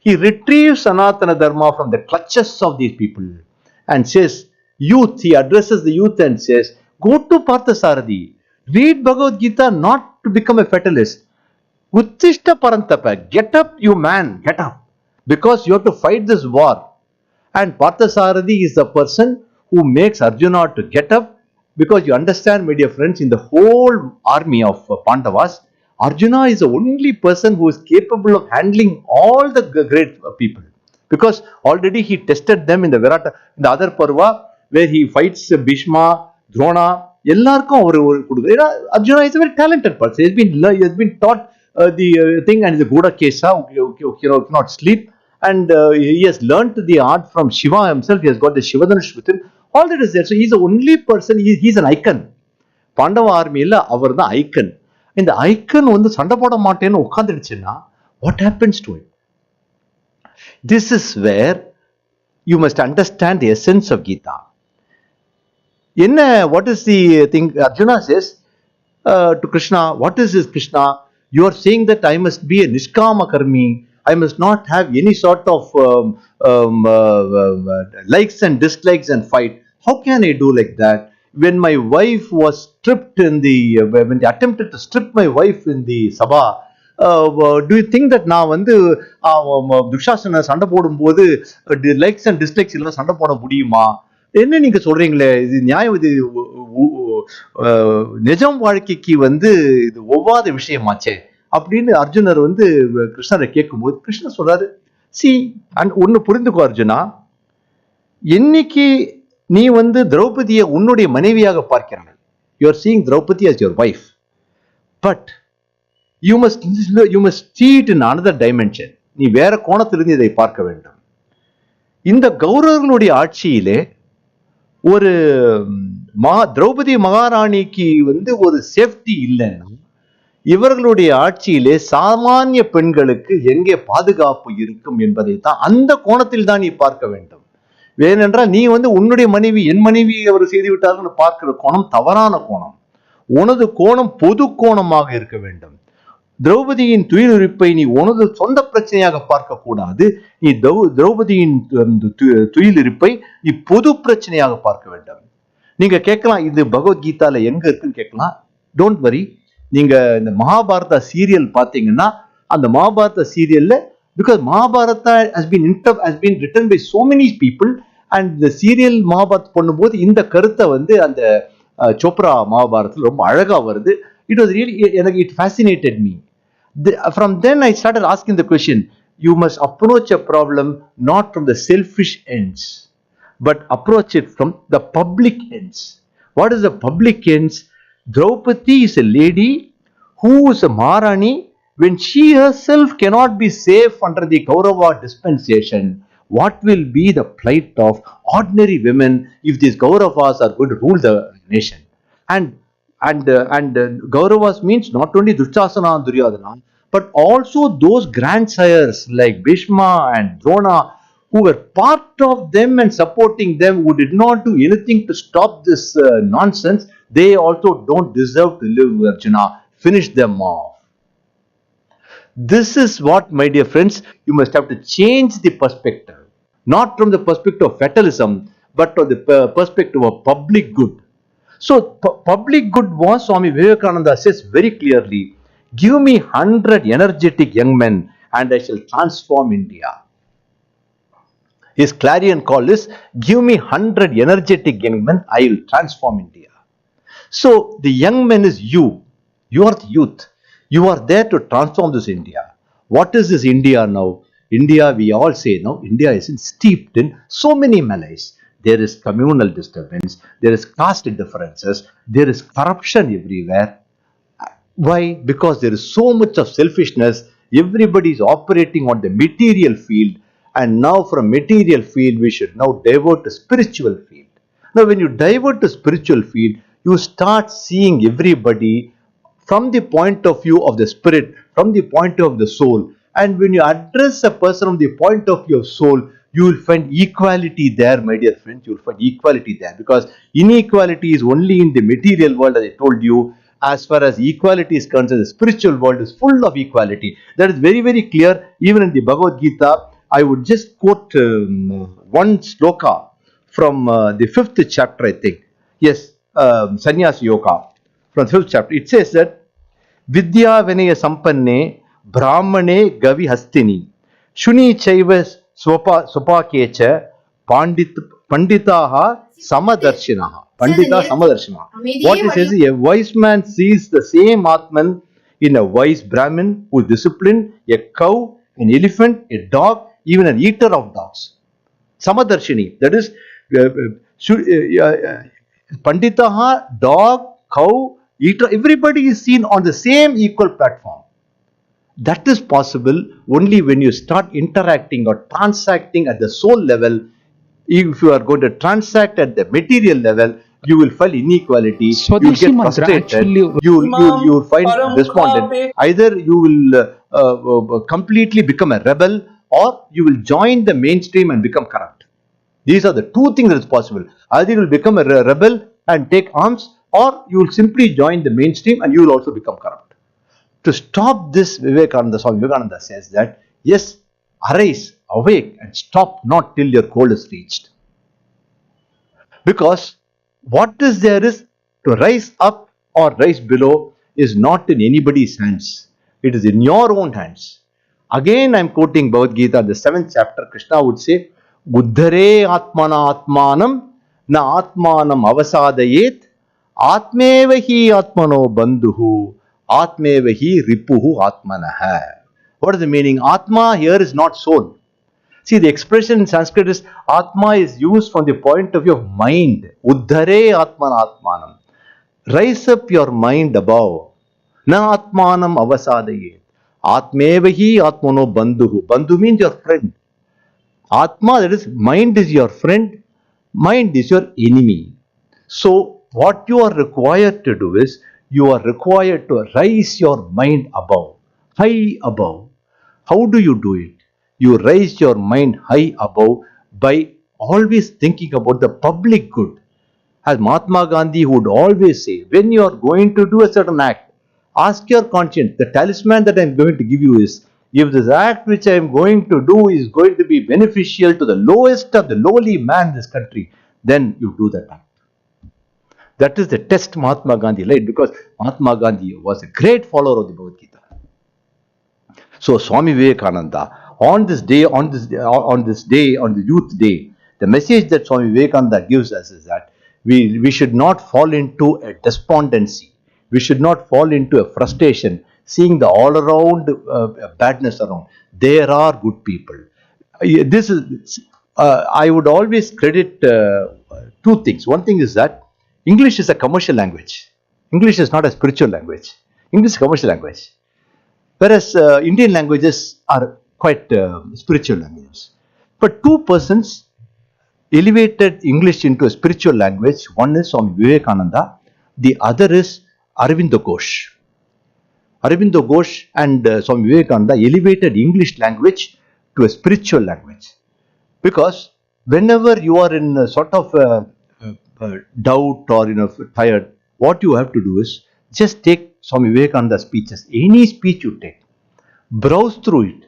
he retrieves Sanatana Dharma from the clutches of these people and says, youth, he addresses the youth and says, go to Parthasarathi. Read Bhagavad Gita not to become a fatalist. Uttishta parantapa. Get up, you man. Get up. Because you have to fight this war. And Parthasarathi is the person who makes Arjuna to get up. Because you understand, my dear friends, in the whole army of Pandavas, Arjuna is the only person who is capable of handling all the great people. Because already he tested them in the Virata, in the other Parva, where he fights Bhishma, Drona, எல்லாருக்கும் அவர் கொடுக்குற. Arjuna is a very talented person. He has been taught the thing and is a Goda Kesa, cannot sleep, and he has learnt the art from Shiva himself. He has got the Shivadhanush with him. All that is there. So he is the only person. He is an icon. Pandava ஆர்மியில அவர் தான் icon. இந்த icon வந்து சண்டை போட மாட்டேன்னு உட்காந்துடுச்சுன்னா what happens to it? This is where you must understand the essence of Gita. What is the thing? Arjuna says to Krishna, what is this, Krishna? You are saying that I must be a Nishkama Karmi. I must not have any sort of likes and dislikes and fight. How can I do like that? When my wife was stripped when they attempted to strip my wife in the Sabha, do you think that நான் வந்து துஷாசன சண்டை போடும்போது likes and dislikes எல்லாம் சண்டை போட முடியுமா? என்ன நீங்க சொல்றீங்களே, இது நியாயம், இது நிஜம் வாழ்க்கைக்கு வந்து இது ஒவ்வாத விஷயமாச்சே அப்படின்னு அர்ஜுனர் வந்து கிருஷ்ணரை கேட்கும்போது கிருஷ்ணர் சொல்றாரு, ஒன்னு புரிந்துக்கோ அர்ஜுனா, என்னைக்கு நீ வந்து திரௌபதியை உன்னுடைய மனைவியாக பார்க்கிறாய், you are seeing Draupadi as your wife, but you must see it in another dimension. நீ வேற கோணத்திலிருந்து இதை பார்க்க வேண்டும். இந்த கௌரவர்களுடைய ஆட்சியிலே ஒரு திரௌபதி மகாராணிக்கு வந்து ஒரு சேஃப்டி இல்லைன்னா இவர்களுடைய ஆட்சியிலே சாமானிய பெண்களுக்கு எங்கே பாதுகாப்பு இருக்கும் என்பதை தான் அந்த கோணத்தில் தான் நீ பார்க்க வேண்டும். ஏனென்றால் நீ வந்து உன்னுடைய மனைவி என் மனைவி அவர் செய்து விட்டார்கள் பார்க்கிற கோணம் தவறான கோணம். உனது கோணம் பொது கோணமாக இருக்க வேண்டும். திரௌபதியின் துயிலுரிப்பை நீ உனது சொந்த பிரச்சனையாக பார்க்க கூடாது. நீ திரௌபதியின் துயிலுரிப்பை நீ பொது பிரச்சனையாக பார்க்க வேண்டும். நீங்க கேட்கலாம், இது பகவத்கீதால எங்க இருக்குன்னு கேட்கலாம். டோன்ட் வரி, நீங்க இந்த மகாபாரதா சீரியல் பார்த்தீங்கன்னா அந்த மகாபாரத சீரியல்ல, because Mahabharata has been written by so many people, and the serial Mahabharat பண்ணும்போது இந்த கருத்தை வந்து அந்த சோப்ரா மகாபாரத்தில் ரொம்ப அழகா வருது. It was really, it fascinated me. From then I started asking the question, you must approach a problem not from the selfish ends, but approach it from the public ends. What is the public ends? Draupadi is a lady who is a Maharani. When she herself cannot be safe under the Kaurava dispensation, what will be the plight of ordinary women if these Kauravas are going to rule the nation? And Kauravas means not only Dushasana and Duryodhana, but also those grandsires like Bhishma and Drona, who were part of them and supporting them, who did not do anything to stop this nonsense. They also don't deserve to live, Arjuna. Finish them off. This is what, my dear friends, you must have to change the perspective. Not from the perspective of fatalism, but from the perspective of public good. So, public good was, Swami Vivekananda says very clearly, give me 100 energetic young men and I shall transform India. His clarion call is, give me 100 energetic young men, I will transform India. So, the young man is you. You are the youth. You are there to transform this India. What is this India now? India, we all say now, India is steeped in so many malaise. There is communal disturbance, there is caste differences, there is corruption everywhere. Why? Because there is so much of selfishness. Everybody is operating on the material field, and now from material field we should now divert to spiritual field. Now when you divert to spiritual field, you start seeing everybody from the point of view of the spirit, from the point of the soul. And when you address a person from the point of view of soul, you will find equality there, my dear friends. You will find equality there, because inequality is only in the material world, as I told you. As far as equality is concerned, the spiritual world is full of equality. That is very, very clear. Even in the Bhagavad Gita, I would just quote one sloka from the 5th chapter, I think. Yes, Sannyasa Yoga. From the 5th chapter, it says that Vidya Vinaya Sampanne Brahmane Gavi Hastini Shuni Chaiva Sopakecha Panditaha Samadarshinaha. Pandita Samadarshinaha. What it says is, a wise man sees the same Atman in a wise Brahmin who is disciplined, a cow, an elephant, a dog, even an eater of dogs. Samadarshini. That is, Panditaha, dog, cow, eater, everybody is seen on the same equal platform. That is possible only when you start interacting or transacting at the soul level. If you are going to transact at the material level, you will find inequality. You will get frustrated. You will find despondent. Either you will completely become a rebel, or you will join the mainstream and become corrupt. These are the two things that is possible. Either you will become a rebel and take arms, or you will simply join the mainstream and you will also become corrupt. To stop this, Swami Vivekananda says that, yes, arise, awake, and stop not till your goal is reached. Because what is there is to rise up or rise below is not in anybody's hands. It is in your own hands. Again, I am quoting Bhagavad Gita, the 7th chapter. Krishna would say, Uddhare Atmana Atmanam Na Atmanam Avasadayet Atmevahi Atmano Bandhuhu Atmevahi Ripuhu Atmanaha. What is the meaning? Atma here is not soul. See, the expression in Sanskrit is Atma is used from the point of view of mind. Uddhare Atmana Atmanam. Rise up your mind above. Na Atmanam Avasadayet. Atmevahi Atmano Bandhuhu. Bandhu means your friend. Atma, that is, mind is your friend. Mind is your enemy. So, what you are required to do is, you are required to raise your mind above, high above. How do you do it? You raise your mind high above by always thinking about the public good. As Mahatma Gandhi would always say, when you are going to do a certain act, ask your conscience. The talisman that I am going to give you is, if this act which I am going to do is going to be beneficial to the lowest of the lowly man in this country, then you do that act. That is the test Mahatma Gandhi laid, because Mahatma Gandhi was a great follower of the Bhagavad Gita. So Swami Vivekananda, on this day, on the Youth Day, the message that Swami Vivekananda gives us is that we should not fall into a despondency. We should not fall into a frustration, seeing the all around badness around. There are good people. This is, I would always credit two things. One thing is that English is a commercial language. English is not a spiritual language. English is a commercial language. Whereas Indian languages are quite spiritual languages. But two persons elevated English into a spiritual language. One is Swami Vivekananda, the other is Aurobindo Ghosh. Aurobindo Ghosh and Swami Vivekananda elevated English language to a spiritual language. Because whenever you are in a sort of doubt or tired, what you have to do is just take Swami Vivekananda's speeches, any speech you take, browse through it.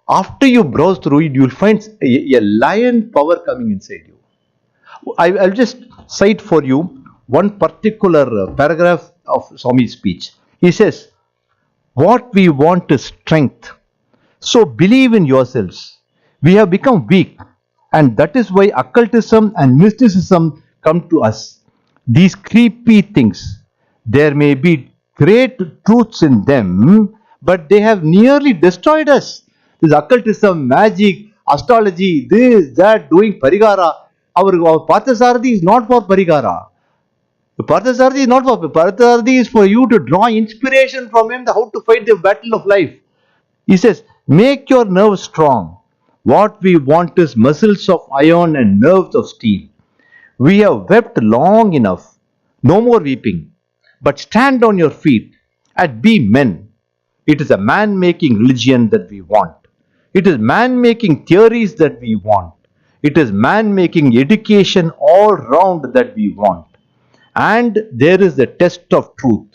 After you browse through it, you will find a lion power coming inside you. I'll just cite for you one particular paragraph of Swami's speech. He says, "What we want is strength. So believe in yourselves. We have become weak, and that is why occultism and mysticism come to us. These creepy things, there may be great truths in them, but they have nearly destroyed us. This occultism, magic, astrology, this, that, doing parigara. Our Parthasarathi is not for parigara. The Parthasarathi is not for Parthasarathi is for you to draw inspiration from him how to fight the battle of life. He says, make your nerves strong. What we want is muscles of iron and nerves of steel. We have wept long enough. No more weeping. But stand on your feet and be men. It is a man-making religion that we want. It is man-making theories that we want. It is man-making education all round that we want. And there is the test of truth.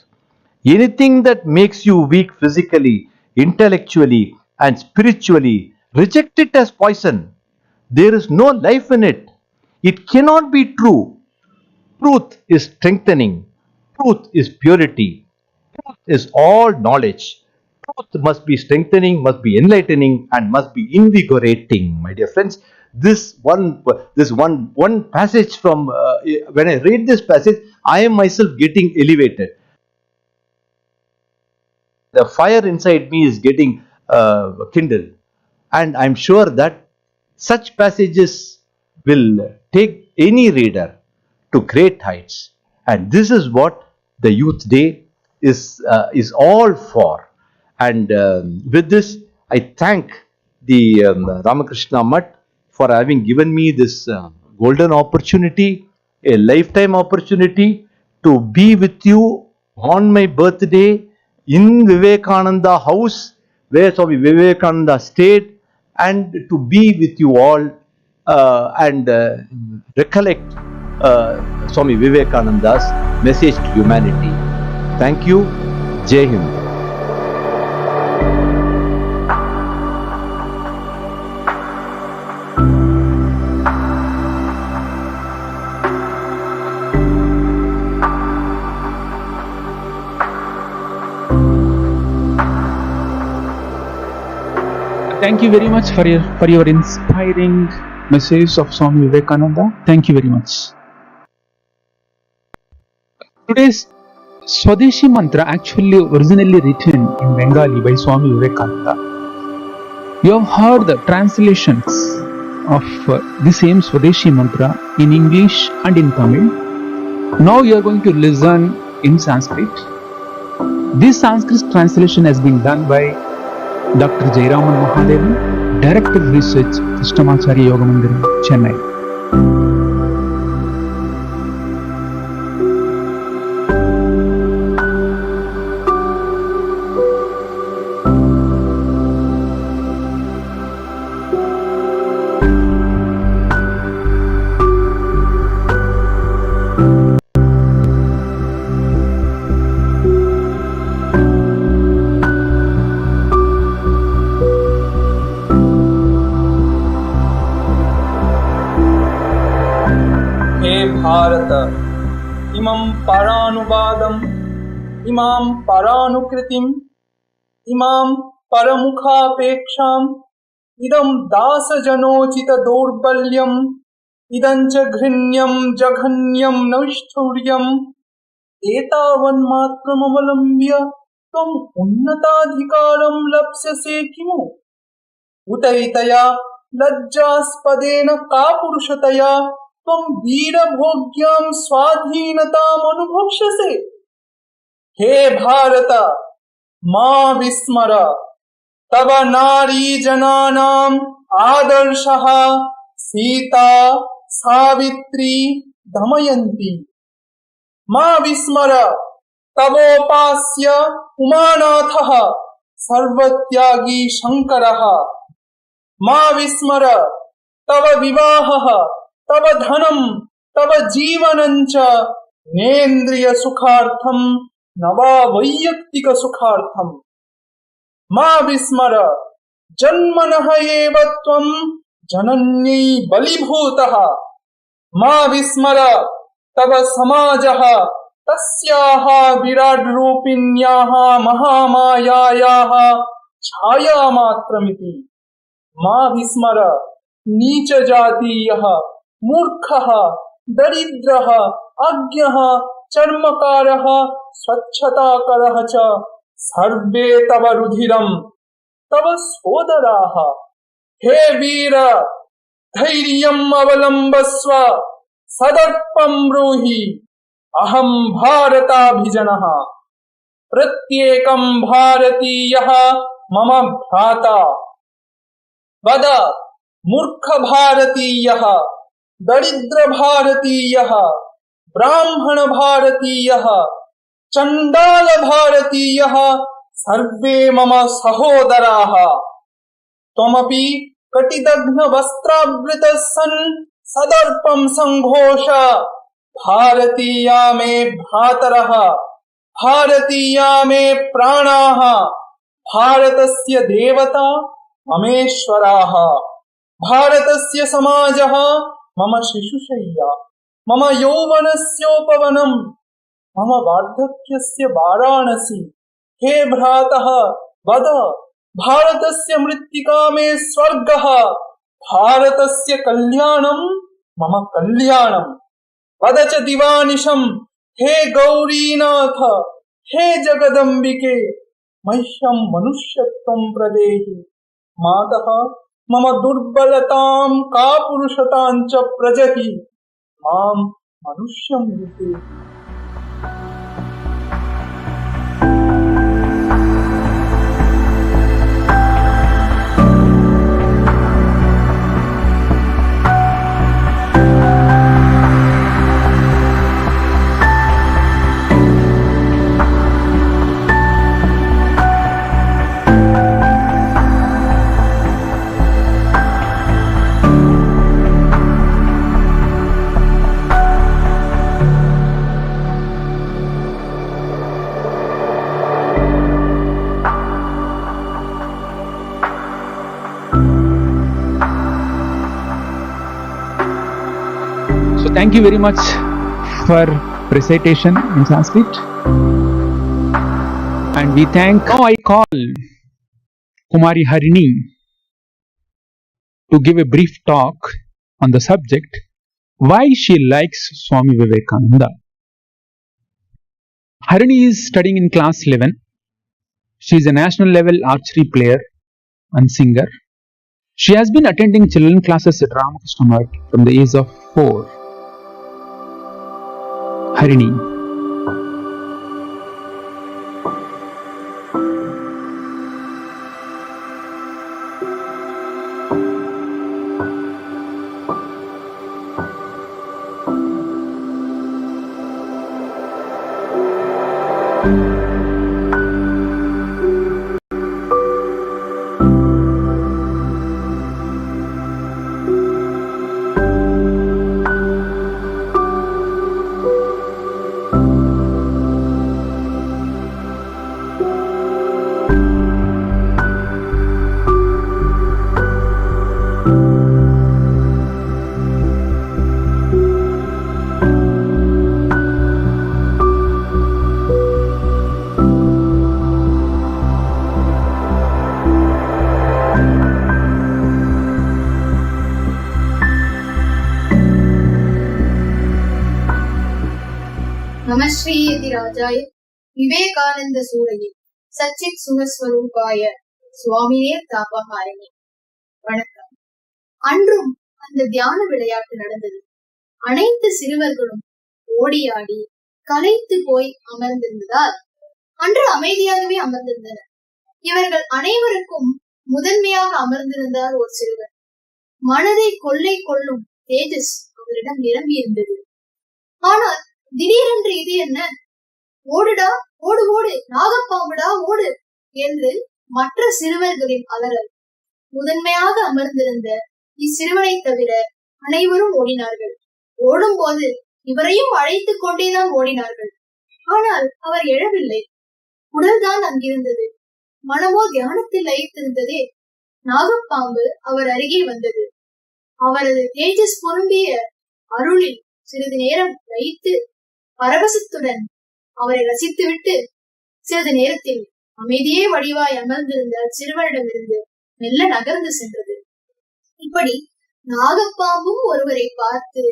Anything that makes you weak physically, intellectually, and spiritually, reject it as poison. There is no life in it. It cannot be true. Truth is strengthening. Truth is purity. Truth is all knowledge. Truth must be strengthening, must be enlightening, and must be invigorating, my dear friends. This one passage from when I read this passage, I am myself getting elevated. The fire inside me is getting kindled, and I'm sure that such passages will take any reader to great heights. And this is what the Youth Day is all for. And with this, I thank the Ramakrishna Mutt for having given me this golden opportunity, a lifetime opportunity to be with you on my birthday in Vivekananda house where Swami Vivekananda stayed, and to be with you all and recollect Swami Vivekananda's message to humanity. Thank you. Jai Hind. Thank you very much for your inspiring message of Swami Vivekananda. Thank you very much. Today's Swadeshi mantra actually originally written in Bengali by Swami Vivekananda. You have heard the translations of the same Swadeshi mantra in English and in Tamil. Now you are going to listen in Sanskrit. This Sanskrit translation has been done by Dr. Jayaraman Mahadevan, Director of Research, Krishnamacharya Yoga Mandiram, Chennai. Bharat इमं परानुवादम् इमां परानुकृतिम् इमां परमुखापेक्षाम् इदं दासजनोचित दौर्बल्यम् इदं च घृण्यं जघन्यं नैष्ठुर्यम् एतावन्मात्रमवलम्ब्य त्वम् उन्नताधिकारं लप्स्यसे किमु? उतैतया लज्जास्पदेन कापुरुषतया त्वं वीरभोग्यां स्वाधीनतामनुभोक्ष्यसे? हे भारत, मा विस्मर तव नारीजनानाम् आदर्शः सीता, सावित्री, दमयन्ती। मा विस्मर तवोपास्य उमानाथः सर्वत्यागी शङ्करः। मा विस्मर तव विवाहः, तव धनं, तव जीवनं च नेन्द्रिय सुखार्थं न वा वैयक्तिक सुखार्थम्। मा विस्मर जन्मनः एव त्वं जनन्यै बलीभूतः। मा विस्मर तव समाजः तस्याः विराड्रूपिण्याः महामायायाः छायामात्रमिति। मा विस्मर नीचजातीयः, मूर्खः, दरिद्रः, अज्ञः, चर्मकारः, स्वच्छताकरः च सर्वे तव रुधिरं, तव सोदराः। हे वीर, धैर्यम् अवलम्बस्व, सदर्पं ब्रूहि, अहं भारताभिजनः। प्रत्येकं भारतीयः मम भ्राता। वद मूर्ख भारतीयः, दरिद्र भारतीयः, ब्राह्मण भारतीयः, चण्डाल भारतीयः सर्वे मम सहोदराः। त्वमपि कटिदग्न वस्त्रावृतः सन् सदर्पं सङ्घोष, भारतीया मे भ्रातरः, भारतीया मे प्राणाः, भारतस्य देवता ममेश्वराः, भारतस्य समाजः मम शिशुशय्या, मम यौवनस्योपवनं, मम वार्धक्यस्य वाराणसी। हे भ्रातः, वद भारतस्य मृत्तिका मे स्वर्गः, भारतस्य कल्याणं मम कल्याणम्। वद च दिवानिशं, हे गौरीनाथ, हे जगदम्बिके, मह्यं मनुष्यत्वं प्रदेहि। मातः मम दुर्बलतां कापुरुषतां च प्रजहि, मां मनुष्यं विते। So thank you very much for recitation in Sanskrit. And we thank, now I call Kumari Harini to give a brief talk on the subject, why she likes Swami Vivekananda. Harini is studying in class 11. She is a national level archery player and singer. She has been attending children classes at Ramakrishna Math from the age of 4. Harini. Vivekananda சூரையில் சச்சித் சுகஸ்வரூபாய சுவாமியே தாபஹாரிணி. வணக்கம். அன்றும் அந்த தியான விளையாட்டு நடந்தது. அனைத்து சிறுவர்களும் ஓடியாடி களைத்து போய் அமர்ந்திருந்ததால் அன்று அமைதியாகவே அமர்ந்திருந்தனர். இவர்கள் அனைவருக்கும் முதன்மையாக அமர்ந்திருந்தார் ஒரு சிறுவர். மனதை கொள்ளை கொள்ளும் தேஜஸ் அவரிடம் நிரம்பி இருந்தது. ஆனால் திடீரென்று இது என்ன, ஓடுடா ஓடு ஓடு, நாகப்பாம்புடா ஓடு என்று மற்ற சிறுவர்களின் அலறல். முதன்மையாக அமர்ந்திருந்த இச்சிறுவனை தவிர அனைவரும் ஓடினார்கள். ஓடும் போது இவரையும் அழைத்துக் கொண்டேதான் ஓடினார்கள். ஆனால் அவர் எழவில்லை. உடல்தான் அங்கிருந்தது, மனமோ தியானத்தில் லயித்திருந்ததே. நாகப்பாம்பு அவர் அருகே வந்தது. அவரது தேஜஸ் பொருந்திய அருளில் சிறிது நேரம் லயித்து பரவசத்துடன் அவரை ரசித்துவிட்டு சிறிது நேரத்தில் அமைதியே வடிவாய் அமர்ந்திருந்த சிறுவனிடமிருந்து மெல்ல நகர்ந்து சென்றது. இப்படி நாகப்பாம்பும் ஒருவரை பார்த்து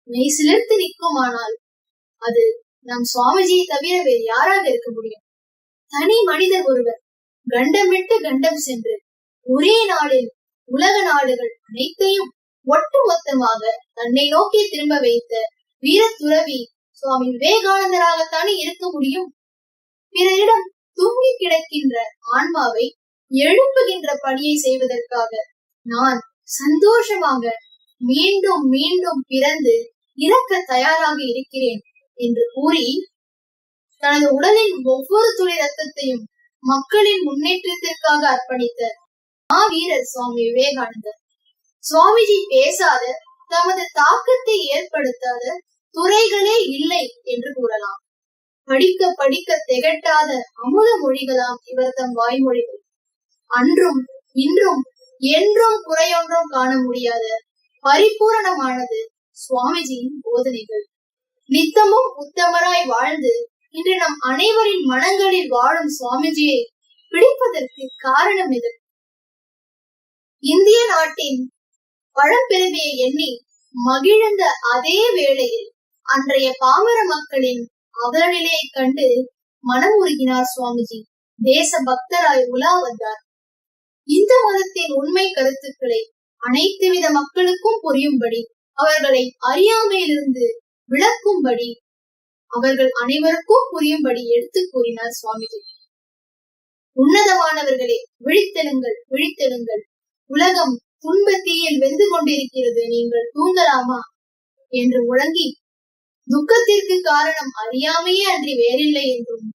மெய் சிலிர்த்து நிற்குமானால் அது நம் சுவாமிஜியை தவிர வேறு யாராக இருக்க முடியும்? தனி மனிதர் ஒருவர் கண்டம் விட்டு கண்டம் சென்று ஒரே நாளில் உலக நாடுகள் அனைத்தையும் ஒட்டுமொத்தமாக தன்னை நோக்கி திரும்ப வைத்த வீர துறவி சுவாமி விவேகானந்தராகத்தானே இருக்க முடியும்? பிறரிடம் தூங்கி கிடக்கின்ற ஆன்மாவை எழுப்புகின்ற பணியை செய்வதற்காக நான் சந்தோஷமாக மீண்டும் மீண்டும் பிறந்து இறக்க தயாராக இருக்கிறேன் என்று கூறி தனது உடலின் ஒவ்வொரு துளி ரத்தத்தையும் மக்களின் முன்னேற்றத்திற்காக அர்ப்பணித்த வீரர் சுவாமி விவேகானந்தர். சுவாமிஜி பேசாத, தமது தாக்கத்தை ஏற்படுத்தாத துறைகளே இல்லை என்று கூறலாம். படிக்க படிக்க திகட்டாத அமுத மொழிகளாம் இவர் தம் வாய்மொழிகள். அன்றும் இன்றும் என்றும் குறையொன்றும் காண முடியாத பரிபூரணமானது சுவாமிஜியின் போதனைகள். நித்தமும் உத்தமராய் வாழ்ந்து இன்று நம் அனைவரின் மனங்களில் வாழும் சுவாமிஜியை பிடிப்பதற்கு காரணம் எது? இந்திய நாட்டின் பழம்பெருமையை எண்ணி மகிழ்ந்த அதே வேளையில் அன்றைய பாமர மக்களின் அவலநிலையை கண்டு மனம் உருகினார் சுவாமிஜி. தேச பக்தராய் உலா வந்தார். இந்து மதத்தின் உண்மை கருத்துக்களை அனைத்து வித மக்களுக்கும் புரியும்படி, அவர்களை அறியாமையிலிருந்து விளக்கும்படி, அவர்கள் அனைவருக்கும் புரியும்படி எடுத்து கூறினார் சுவாமிஜி. உன்னதமானவர்களே, விழித்தெழுங்கள் விழித்தெழுங்கள், உலகம் துன்ப தீயில் வெந்து கொண்டிருக்கிறது, நீங்கள் தூங்கலாமா என்று முழங்கி, துக்கத்திற்கு காரணம் அறியாமையே அன்றி வேறில்லை என்றும்,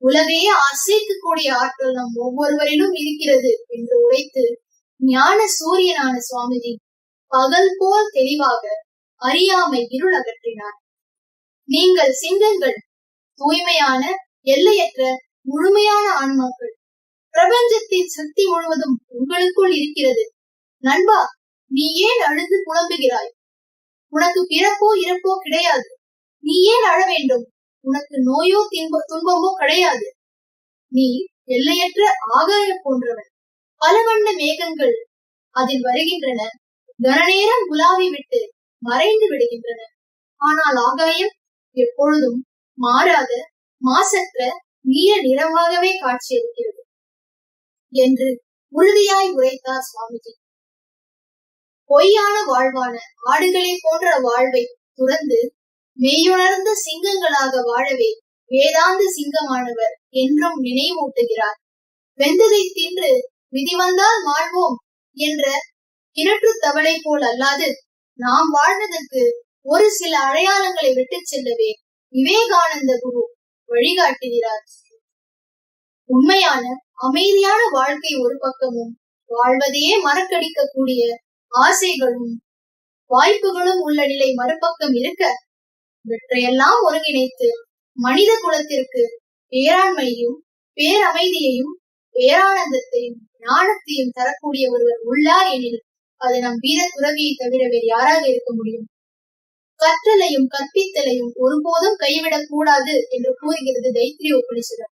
உலகையே அசைக்கக்கூடிய ஆற்றல் நம் ஒவ்வொருவரிலும் இருக்கிறது என்று உரைத்து ஞான சூரியனான சுவாமிஜி பகல் போல் தெளிவாக அறியாமை இருள் அகற்றினார். நீங்கள் சிங்கங்கள், தூய்மையான எல்லையற்ற முழுமையான ஆன்மாக்கள். பிரபஞ்சத்தின் சக்தி முழுவதும் உங்களுக்குள் இருக்கிறது. நண்பா, நீ ஏன் அழுது புலம்புகிறாய்? உனக்கு பிறப்போ இறப்போ கிடையாது. நீ ஏன் அழ வேண்டும்? உனக்கு நோயோ துன்பமோ கிடையாது. நீ எல்லையற்ற ஆகாயம் போன்றவன். பல வண்ண மேகங்கள் அதில் வருகின்றன, கனநேரம் உலாவி விட்டு மறைந்து விடுகின்றன. ஆனால் ஆகாயம் எப்பொழுதும் மாறாத மாசற்ற நீல நிறமாகவே காட்சியளிக்கிறது என்று உறுதியாய் உரைத்தார் சுவாமிஜி. பொய்யான வாழ்வான ஆடுகளை போன்ற வாழ்வை துறந்து மெய்யுணர்ந்த சிங்கங்களாக வாழவே வேதாந்த சிங்கமானவர் என்றும் நினைவூட்டுகிறார். வெந்ததை தின்று விதி வந்தால் வாழ்வோம் என்ற கிணற்று தவளை போல் அல்லாது, நாம் வாழ்வதற்கு ஒரு சில அடையாளங்களை விட்டு செல்லவே விவேகானந்த குரு வழிகாட்டுகிறார். உண்மையான அமைதியான வாழ்க்கை ஒரு பக்கமும், வாழ்வதையே மறக்கடிக்கக்கூடிய ஆசைகளும் வாய்ப்புகளும் உள்ள நிலை மறுபக்கம் இருக்க, இவற்றையெல்லாம் ஒருங்கிணைத்து மனித குலத்திற்கு பேராண்மையையும் பேரமைதியையும் பேரானந்தத்தையும் ஞானத்தையும் தரக்கூடிய ஒருவர் உள்ளார் எனில் அது நம் வீர துறவியை தவிர வேறு யாராக இருக்க முடியும்? கற்றலையும் கற்பித்தலையும் ஒருபோதும் கைவிடக் கூடாது என்று கூறுகிறது தைத்திரிய உபனிஷதம்.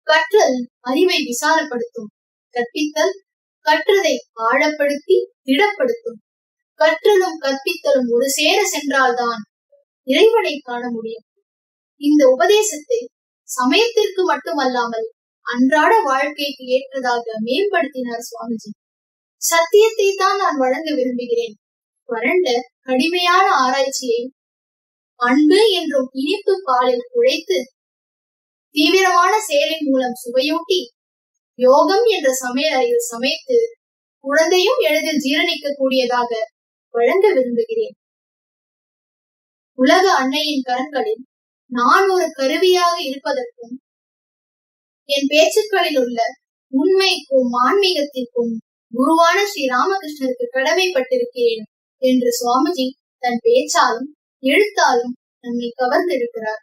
கற்றல் அறிவை விசாலப்படுத்தும், கற்பித்தல் கற்றதை ஆழப்படுத்தி திடப்படுத்தும். கற்றலும் கற்பித்தலும் ஒரு சேர சென்றால்தான் இறைவனை காண முடியும். இந்த உபதேசத்தை சமயத்திற்கு மட்டுமல்லாமல் அன்றாட வாழ்க்கைக்கு ஏற்றதாக மேம்படுத்தினார் சுவாமிஜி. சத்தியத்தை தான் நான் வழங்க விரும்புகிறேன். வறண்ட கடுமையான ஆராய்ச்சியை அன்பு என்றும் இனிப்பு பாலில் குழைத்து தீவிரமான செயலின் மூலம் சுவையூட்டி யோகம் என்ற சமையல் அறையில் சமைத்து குழந்தையும் எளிதில் ஜீரணிக்க கூடியதாக வழங்க விரும்புகிறேன். உலக அன்னையின் கரங்களில் நான் ஒரு கருவியாக இருப்பதற்கும் என் பேச்சுக்களில் உள்ள உண்மைக்கும் ஆன்மீகத்திற்கும் குருவான ஸ்ரீ ராமகிருஷ்ணருக்கு கடமைப்பட்டிருக்கிறேன் என்று சுவாமிஜி தன் பேச்சாலும் எழுத்தாலும் நம்மை கவர்ந்திருக்கிறார்.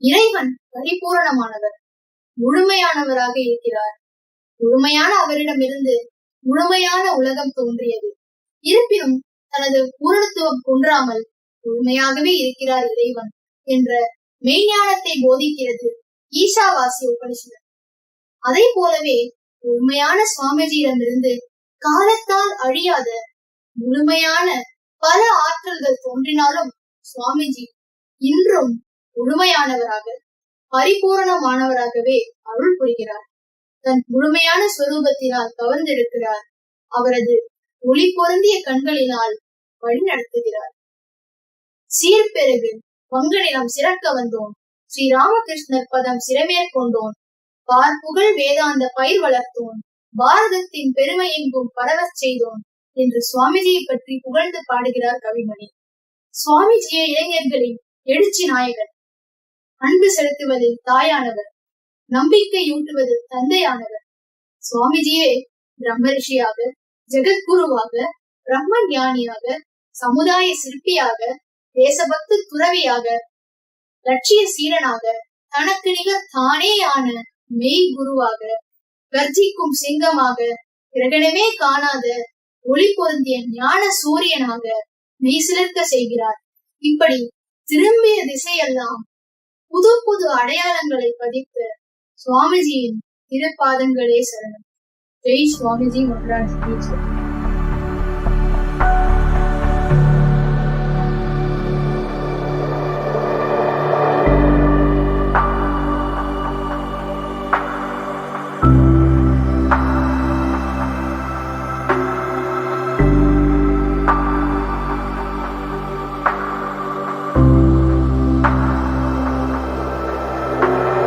இறைவன் பரிபூரணமானவர், முழுமையானவராக இருக்கிறார். முழுமையான அவரிடமிருந்து முழுமையான உலகம் தோன்றியது. இருப்பினும் தனது பூரணத்துவம் குன்றாமல் முழுமையாகவே இருக்கிறார் இறைவன் என்ற மெய்ஞானத்தை போதிக்கிறது ஈசாவாசிய உபனிஷதம். அதை போலவே முழுமையான சுவாமிஜியிடமிருந்து காலத்தால் அழியாத முழுமையான பல ஆற்றல்கள் தோன்றினாலும் சுவாமிஜி இன்றும் முழுமையானவராக பரிபூரணமானவராகவே அருள் புரிகிறார். தன் முழுமையான ஸ்வரூபத்தினால் கவர்ந்திருக்கிறார். அவரது ஒளி பொருந்திய கண்களினால் வழி நடத்துகிறார். சீர்பெருகு வங்க நிலம் சிறக்க வந்தோன், ஸ்ரீ ராமகிருஷ்ணர் பதம் சிறமேற்கொண்டோன், பார்ப்புகழ் வேதாந்த பயிர் வளர்த்தோன், பாரதத்தின் பெருமை எங்கும் பரவச் செய்தோன் என்று சுவாமிஜியை பற்றி புகழ்ந்து பாடுகிறார் கவிமணி. சுவாமிஜியை இளைஞர்களின் எழுச்சி நாயகர், அன்பு செலுத்துவதில் தாயானவர், நம்பிக்கையூட்டுவதில் தந்தையானவர். சுவாமிஜியே பிரம்ம ரிஷியாக, ஜெகத்குருவாக, பிரம்ம ஞானியாக, சமுதாய சிற்பியாக, தேசபக்தி துறவியாக, லட்சிய சீரனாக, தனக்கு நிகர் தானே ஆன மெய் குருவாக, கர்ஜிக்கும் சிங்கமாக, கிரகணமே காணாத ஒளி பொருந்திய ஞான சூரியனாக மெய் சிலிர்க்க செய்கிறார். இப்படி திரும்பிய திசையெல்லாம் புது புது அடையாளங்களை பதித்த சுவாமிஜியின் திருப்பாதங்களே சரணம். Jai Swamiji Maharaj.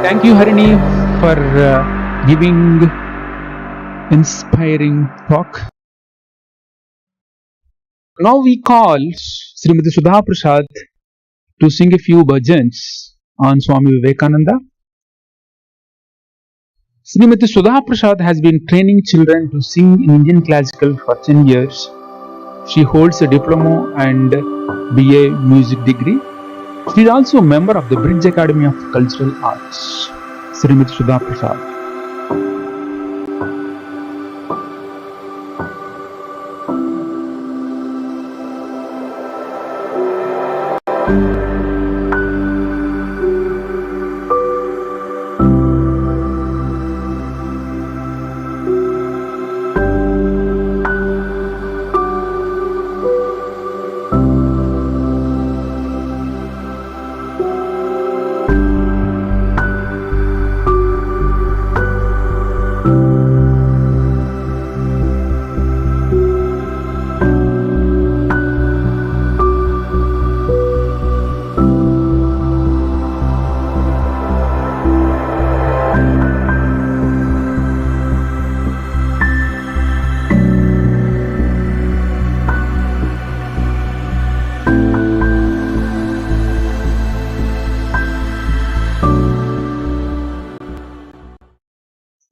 Thank you, Harini, for giving inspiring talk. Now we call Srimati Sudha Prasad to sing a few bhajans on Swami Vivekananda. Srimati Sudha Prasad has been training children to sing in Indian classical for 10 years. She holds a diploma and BA music degree. She is also a member of the Bridge Academy of Cultural Arts. Srimati Sudha Prasad.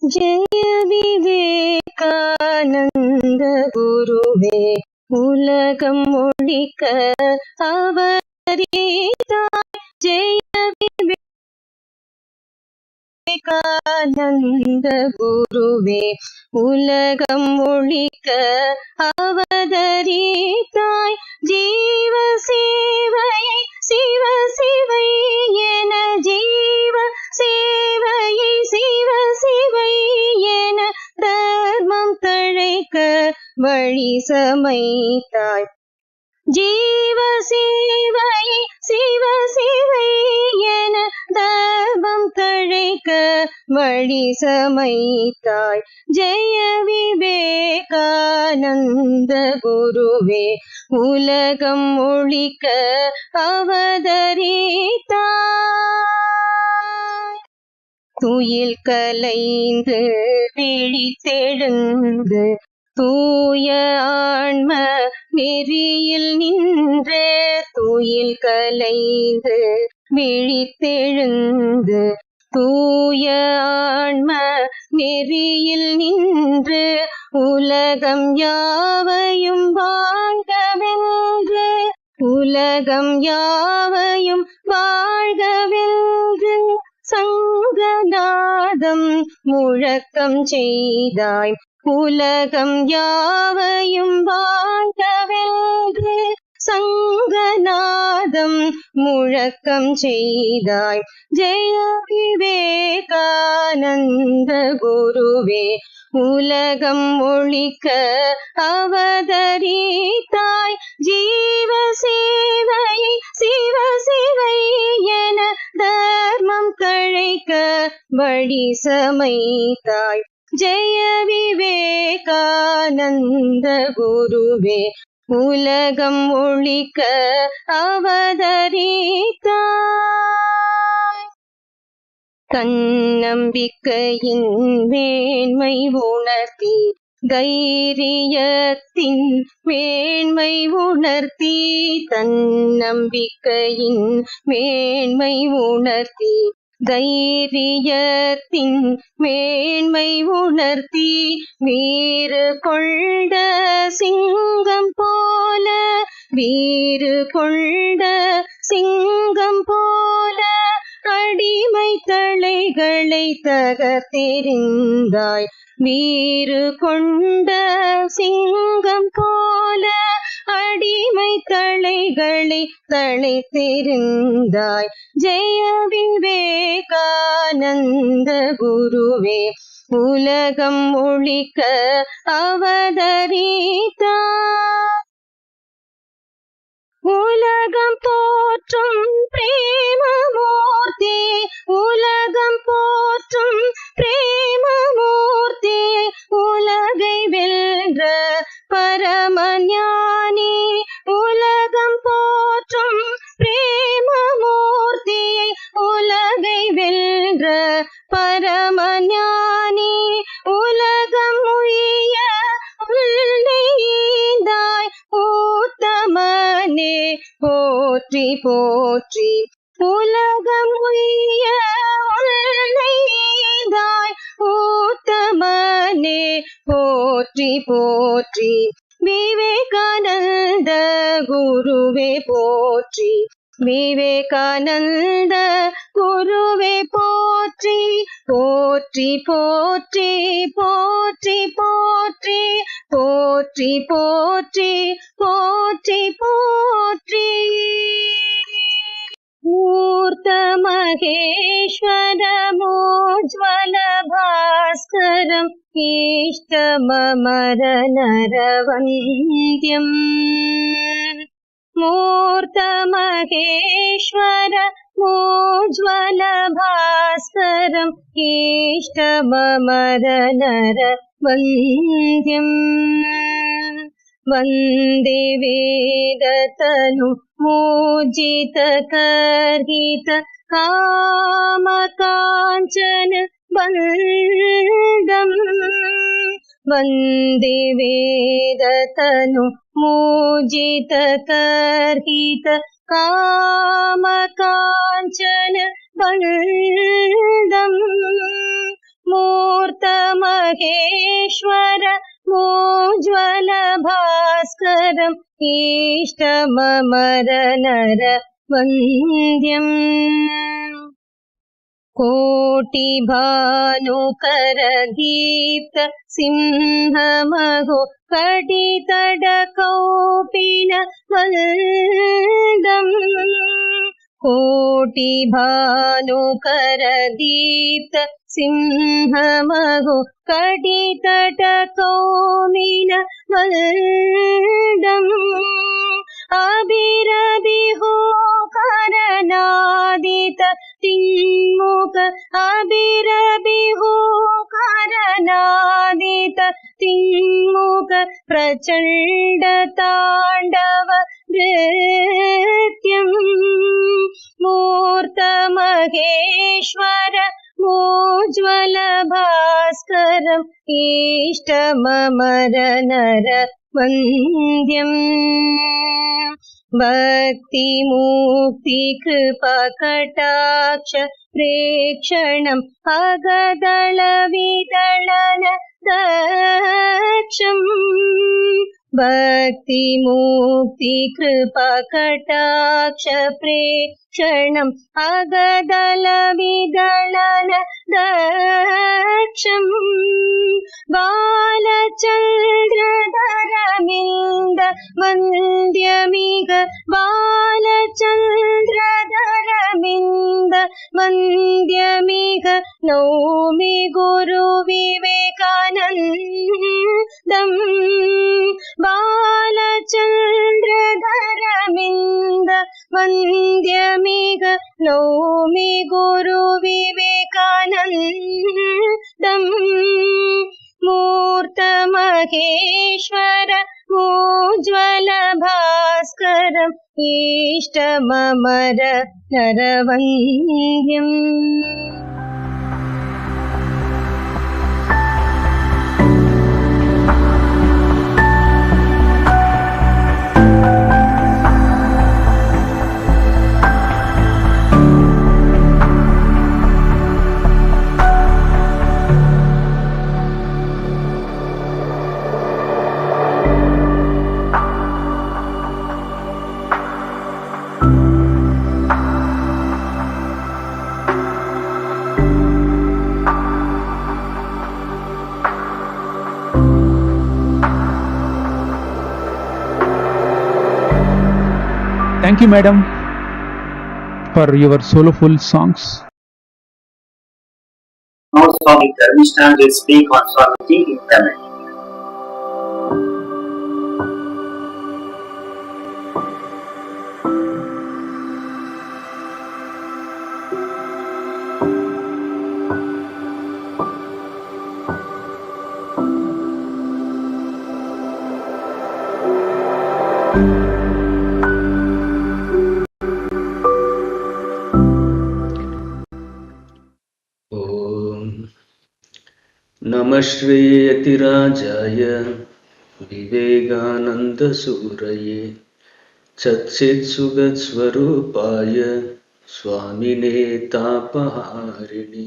ஜெய விவேகானந்த குருவே, உலகம் ஒழிக்க அவதரித்தாய். ஜெய விவேகானந்த குருவே, உலகம் ஒழிக்க அவதரித்தாய். ஜீவ சேவையை சிவ சிவை என, ஜீவ சேவையை சிவ சிவை என, தர்மம் தழைக்க வழி சமைத்தாய். ஜீவ சேவையை சிவ சிவை என, தழைக்க வழி சமைத்தாய். ஜெய விவேகானந்த குருவே, உலகம் ஒழிக்க அவதரித்தாய். துயில் கலைந்து விழித்தெழுந்து தூய ஆன்ம நெறியில் நின்று, துயில் கலைந்து விழித்தெழுந்து தூய ஆன்ம நெறியில் நின்று, உலகம் யாவையும் வாழ்கவென்று, உலகம் யாவையும் வாழ்கவென்று சங்கநாதம் முழக்கம் செய்தாய். உலகம் யாவையும் வாழ்கவென்று சங்கநாதம் முழக்கம் செய்தாய். ஜெய விவேகானந்த குருவே, உலகம் ஒழிக்க அவதரித்தாய். ஜீவ சேவையை சிவ சிவை என தர்மம் தழைக்க வழி சமைத்தாய். ஜெய விவேகானந்த குருவே, உலகம் ஒழிக்க அவதரித்தாய். தன்னம்பிக்கையின் மேன்மை உணர்த்தி, தைரியத்தின் மேன்மை உணர்த்தி, தன்னம்பிக்கையின் மேன்மை உணர்த்தி, தைரியத்தின் மேன்மை உணர்த்தி, வீறு கொண்ட சிங்கம் போல, வீறு கொண்ட சிங்கம் போல அடிமை தலைகளை தகர்த்தெறிந்தாய். வீறு கொண்ட சிங்கம் போல அடிமை தலைகளை தழைத்தெறிந்தாய். ஜெய விவேகானந்த குருவே, உலகம் ஒழிக்க அவதரித்தாய். உலகம் போற்றும் பிரேமமூர்த்தி, உலகம் போற்றும் பிரேமமூர்த்தி, உலகை வென்ற பரமஞானி, உலகம் போற்றும் பிரேமமூர்த்தி, உலகை வென்ற பரமஞானி, உலகம் உய்ய உள்ளேந்தாய். ஊத்தமனே போற்றி போற்றி, உலகம் உய்ய உள்ளேந்தாய். ஊத்தமனே போற்றி போற்றி, விவேகானந்த குருவே போற்றி, விவேகானந்த குருவே போற்றி. போற்றி போற்றி போற்றி போற்றி போற்றி போற்றி போற்றி போற்றி. மூர்த்த மகேஸ்வரமோஜ்வல பாஸ்கரம் இஷ்டமமர நரவந்தியம். மூர்த்த மகேஸ்வர மோஜ்வல பாஸ்கரம் இஷ்டமமர நரவந்தியம். वन्दे वेदतनु मोजित कर्हित कामकाञ्चन वन्दम् वन्दे वेदतनु मोजित कर्हित कामकाञ्चन वन्दम् मूर्तमहेश्वर मोज्वल भास्करम् इष्टममर नर वन्द्यम् कोटि भानुकर दीप्त सिंहमहो कटितट कौपिन वन्दम् कोटि भानुकर दीप्त सिंहमहो कटितट कौमिन वन्दम् अभिरभिहो करनादित तिङ्मुख अभिरभिहो करनादित तिङ्मुख प्रचण्ड ताण्डव नृत्यम् मूर्तमहेश्वर मोज्ज्वल भास्करम् इष्टममर नर वन्द्यम् भक्ति मुक्ति कृपा कटाक्ष प्रेक्षणम् अगदल विदलन दक्षम् भक्ति मुक्ति कृपा कटाक्ष प्रेक्षणम् अगदल विदलन दक्षम् बालचन्द्रधरमिन्द वन्द्यमिग बालचन्द्रधरमिन्द वन्द्यमिग नौमि गुरु विवेकानन्दम् बालचन्द्रधरमिन्द वन्द्यमिग नौमि गुरु विवेकानन्दम् मूर्तमहेश्वर मोज्ज्वल भास्करम् इष्टममर नरवन्द्यम् Thank you, madam, for your soulful songs. Now, Swami Vivekananda will speak on Swami in Tamil. नमः श्रीयतिराजाय विवेकानन्दसूरये सच्चित्सुखस्वरूपाय स्वामिने तापहारिणि.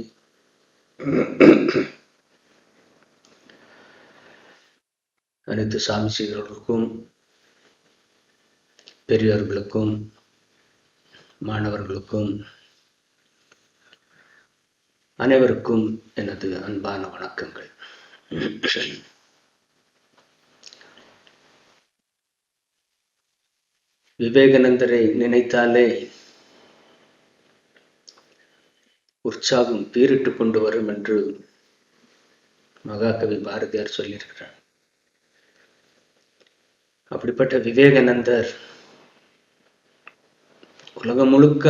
அனைத்து சாமிசீகர்களுக்கும் பெரியவர்களுக்கும் மாணவர்களுக்கும் அனைவருக்கும் எனது அன்பான வணக்கங்கள். விவேகானந்தரை நினைத்தாலே உற்சாகம் பீரிட்டு கொண்டு வரும் என்று மகாகவி பாரதியார் சொல்லியிருக்கிறார். அப்படிப்பட்ட விவேகானந்தர் உலகம் முழுக்க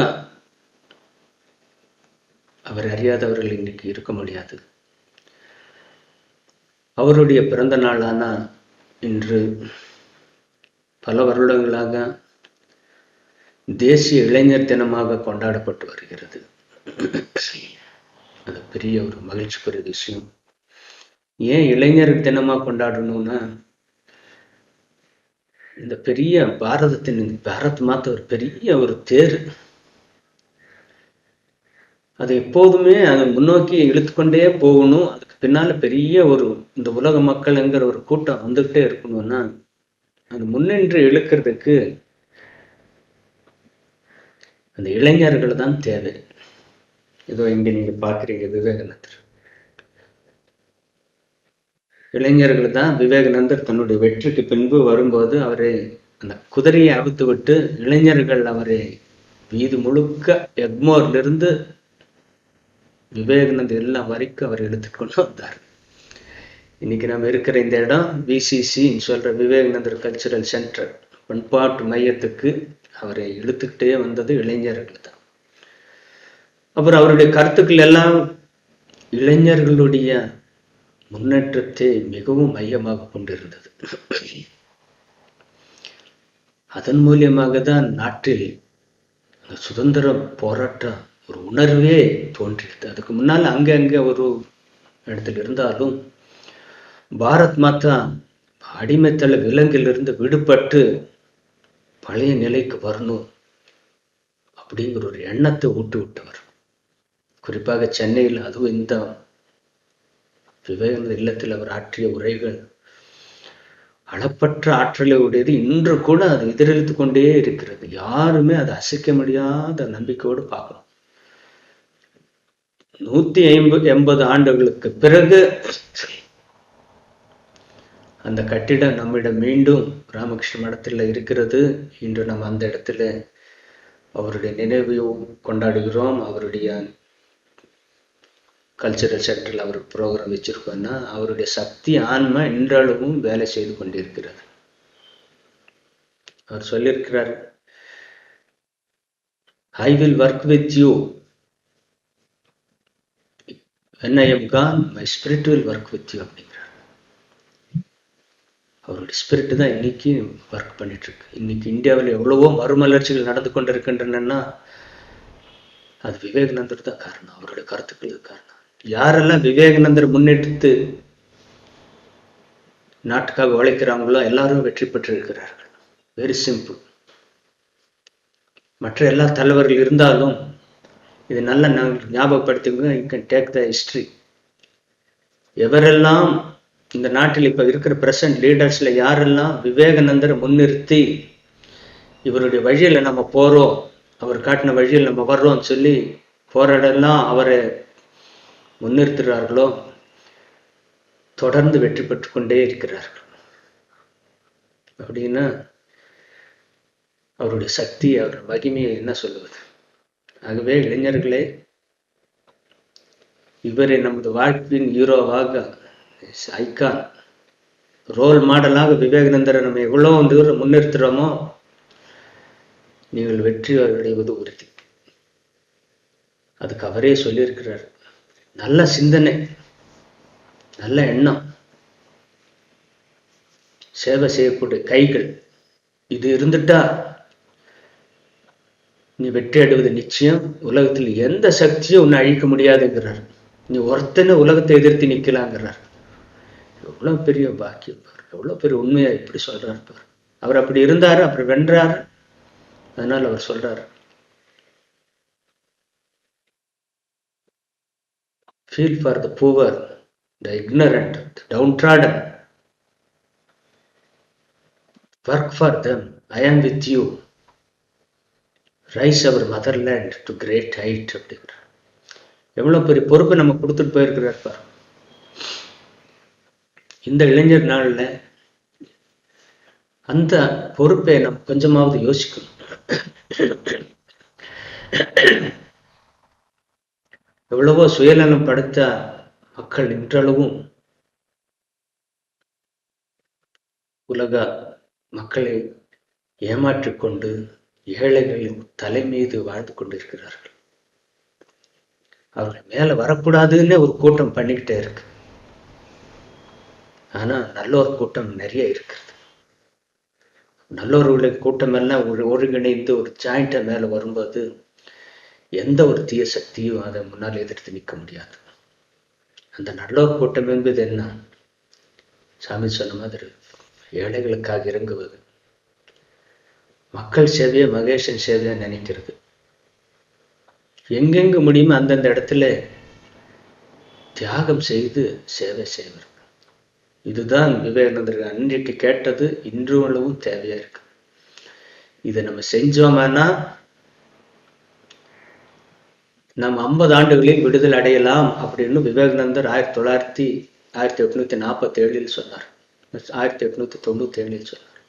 அவர் அறியாதவர்கள் இன்னைக்கு இருக்க முடியாது. அவருடைய பிறந்த நாளான இன்று பல வருடங்களாக தேசிய இளைஞர் தினமாக கொண்டாடப்பட்டு வருகிறது. அது பெரிய ஒரு மகிழ்ச்சிக்குரிய விஷயம். ஏன் இளைஞர் தினமா கொண்டாடணும்னா, இந்த பெரிய பாரத் மாத்த ஒரு பெரிய ஒரு தேர், அது எப்போதுமே அதை முன்னோக்கி இழுத்துக்கொண்டே போகணும். அதுக்கு பின்னால பெரிய ஒரு இந்த உலக மக்கள்ங்கிற ஒரு கூட்டம் வந்துகிட்டே இருக்கணும்னா, அது முன்னின்று இழுக்கிறதுக்கு அந்த இளைஞர்கள் தான் தேவை. இதோ இங்க நீங்க பாக்குறீங்க விவேகானந்தர். இளைஞர்கள் தான் விவேகானந்தர் தன்னுடைய வெற்றிக்கு பின்பு வரும்போது அவரை அந்த குதிரையை அவித்து விட்டு இளைஞர்கள் அவரை வீது முழுக்க எக்மோர்ல இருந்து விவேகானந்தர் எல்லாம் வரைக்கும் அவர் எடுத்துக்கொண்டு வந்தார். இன்னைக்கு நம்ம இருக்கிற இந்த இடம் விசிசி சொல்ற விவேகானந்தர் கல்ச்சுரல் சென்டர், பண்பாட்டு மையத்துக்கு அவரை இழுத்துக்கிட்டே வந்தது இளைஞர்கள் தான். அப்புறம் அவருடைய கருத்துக்கள் எல்லாம் இளைஞர்களுடைய முன்னேற்றத்தை மிகவும் மையமாக கொண்டிருந்தது. அதன் மூலியமாக தான் நாட்டில் சுதந்திர போராட்டம் ஒரு உணர்வே தோன்றியது. அதுக்கு முன்னால் அங்கே ஒரு இடத்துல இருந்தாலும் பாரத் மாதா அடிமைத்தள விலங்கிலிருந்து விடுபட்டு பழைய நிலைக்கு வரணும் அப்படிங்கிற ஒரு எண்ணத்தை ஊட்டி விட்டவர். குறிப்பாக சென்னையில், அதுவும் இந்த விவேகானந்த இல்லத்தில் அவர் ஆற்றிய உரைகள் அளப்பற்ற ஆற்றலை உடையது. இன்று கூட அது எதிரொலித்து கொண்டே இருக்கிறது. யாருமே அதை அசைக்க முடியாத நம்பிக்கையோடு பார்க்கணும். 180 ஆண்டுகளுக்கு பிறகு அந்த கட்டிடம் நம்மிடம் மீண்டும் ராமகிருஷ்ண மடத்தில் இருக்கிறது. இன்று நம்ம அந்த இடத்துல அவருடைய நினைவையும் கொண்டாடுகிறோம். அவருடைய கல்ச்சரல் சென்டரில் அவர் ப்ரோக்ராம் வச்சிருக்கோன்னா அவருடைய சக்தி ஆன்மா இன்றளவும் வேலை செய்து கொண்டிருக்கிறது. அவர் சொல்லியிருக்கிறார், I will work with you when I am gone, my spirit will work with you அப்படிங்கிறார். அவருடைய ஸ்பிரிட் தான் இன்னைக்கு ஒர்க் பண்ணிட்டு இருக்கு. இன்னைக்கு இந்தியாவில் எவ்வளவோ மறுமலர்ச்சிகள் நடந்து கொண்டிருக்கின்றன. அது விவேகானந்தர் தான் காரணம், அவருடைய கருத்துக்கள் காரணம். யாரெல்லாம் விவேகானந்தர் முன்னெடுத்து நாட்டுக்காக உழைக்கிறாங்களோ எல்லாரும் வெற்றி பெற்றிருக்கிறார்கள். Very simple. மற்ற எல்லா தலைவர்கள் இருந்தாலும் இது நல்ல ஞாபகப்படுத்திங்க. You can take the history. எவரெல்லாம் இந்த நாட்டில் இப்ப இருக்கிற பிரசன்ட் லீடர்ஸ்ல யாரெல்லாம் விவேகானந்தரை முன்னிறுத்தி இவருடைய வழியில நம்ம போறோம், அவர் காட்டின வழியில் நம்ம வர்றோம்னு சொல்லி போராடெல்லாம் அவரை முன்னிறுத்துகிறார்களோ தொடர்ந்து வெற்றி பெற்று கொண்டே இருக்கிறார்கள். அப்படின்னா அவருடைய சக்தி, அவருடைய மகிமையை என்ன சொல்லுவது? ஆகவே இளைஞர்களே, இவரை நமது வாழ்க்கையின் ஹீரோவாக, ஐகான், ரோல் மாடலாக விவேகானந்தரை நம்ம எவ்வளவு தூரம் முன்னிறுத்துறோமோ நீங்கள் வெற்றி அடைவது உறுதி. அதுக்கு அவரே சொல்லியிருக்கிறார், நல்ல சிந்தனை, நல்ல எண்ணம், சேவை செய்யக்கூடிய கைகள், இது இருந்துட்டா நீ வெற்றி அடைவது நிச்சயம். உலகத்தில் எந்த சக்தியும் உன்னை அழிக்க முடியாதுங்கிறார். நீ ஒருத்தனை உலகத்தை எதிர்த்து நிக்கலாங்கிறார். எவ்வளவு பெரிய பாக்கியம் பாரு, எவ்வளவு பெரிய உண்மையா இப்படி சொல்றாரு பாரு. அவர் அப்படி இருந்தாரு, அப்படி வென்றாரு. அதனால அவர் சொல்றாரு, feel for the poor, the ignorant, the downtrodden. Work for them. I am with you. Rise our motherland to great height. அப்படிங்கிற எவ்வளவு பெரிய பொறுப்பை நம்ம கொடுத்துட்டு போயிருக்கிறார் பாரு. இந்த இளைஞர் நாள்ல அந்த பொறுப்பை நம்ம கொஞ்சமாவது யோசிக்கணும். எவ்வளவோ சுயநலம் படுத்த மக்கள் இன்றளவும் உலக மக்களை ஏமாற்றிக்கொண்டு ஏழைகளின் தலை மீது வாழ்ந்து கொண்டிருக்கிறார்கள். அவர்கள் மேல வரக்கூடாதுன்னு ஒரு கூட்டம் பண்ணிக்கிட்டே இருக்கு. ஆனா நல்லோர் கூட்டம் நிறைய இருக்கிறது. நல்லோர்களுடைய கூட்டம் எல்லாம் ஒருங்கிணைந்து ஒரு ஜாயிண்டா மேல வரும்போது எந்த ஒரு தீய சக்தியும் அதை முன்னால் எதிர்த்து நிற்க முடியாது. அந்த நல்லோர் கூட்டம் என்பது என்ன? சாமி சொன்ன மாதிரி ஏழைகளுக்காக இறங்குவது, மக்கள் சேவையை மகேஷன் சேவையை நினைக்கிறது, எங்கெங்கு முடியுமோ அந்தந்த இடத்துல தியாகம் செய்து சேவை செய்வது. இதுதான் விவேகானந்தர் அன்றைக்கு கேட்டது, இன்றும் தேவையா இருக்கு. இதை நம்ம செஞ்சோம்னா நம்ம 50 ஆண்டுகளில் விடுதலை அடையலாம் அப்படின்னு விவேகானந்தர் 1847 சொன்னார். 1897 சொன்னார்.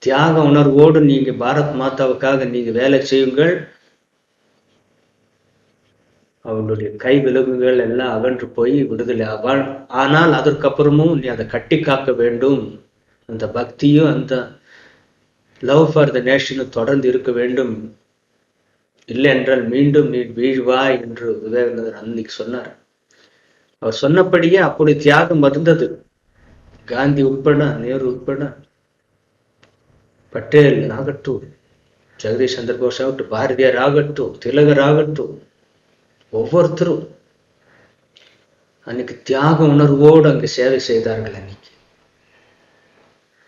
தியாக உணர்வோடு நீங்க பாரத் மாதாவுக்காக நீங்க வேலை செய்யுங்கள், அவனுடைய கை விலங்குகள் எல்லாம் அகன்று போய் விடுதலை ஆவாள். ஆனால் அதற்கப்புறமும் நீ அதை கட்டி காக்க வேண்டும். அந்த பக்தியும் அந்த லவ் ஃபார் த நேஷனும் தொடர்ந்து இருக்க வேண்டும் இல்லை என்றால் மீண்டும் நீ வீழ்வாய் என்று விவேகானந்தர் அன்னைக்கு சொன்னார். அவர் சொன்னபடியே அப்படி தியாகம் இருந்தது. காந்தி உட்பட, நேரு உட்பட, பட்டேல் ஆகட்டும், ஜெகதீஷ் சந்திர போஸ் ஆகட்டும், பாரதியார் ஆகட்டும், திலகர் ஆகட்டும், ஒவ்வொருத்தரும் அன்னைக்கு தியாக உணர்வோடு அங்கு சேவை செய்தார்கள். அன்னைக்கு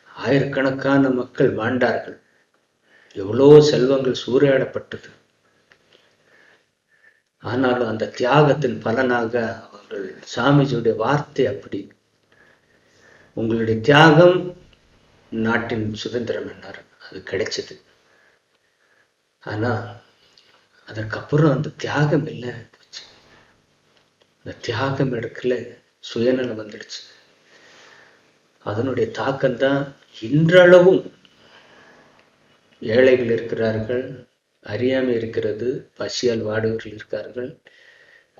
ஆயிரக்கணக்கான மக்கள் வாழ்ந்தார்கள். எவ்வளோ செல்வங்கள் சூறையாடப்பட்டது. ஆனாலும் அந்த தியாகத்தின் பலனாக அவர்கள் சாமிஜியுடைய வார்த்தை அப்படி, உங்களுடைய தியாகம் நாட்டின் சுதந்திரம் என்னார், அது கிடைச்சது. ஆனா அதற்கப்புறம் அந்த தியாகம் இல்லை போச்சு. அந்த தியாகம் இடத்துல சுயநலம் வந்துடுச்சு. அதனுடைய தாக்கம்தான் இன்றளவும் ஏழைகள் இருக்கிறார்கள், அறியாமை இருக்கிறது, பசியால் வாடுவர்கள் இருக்கிறார்கள்,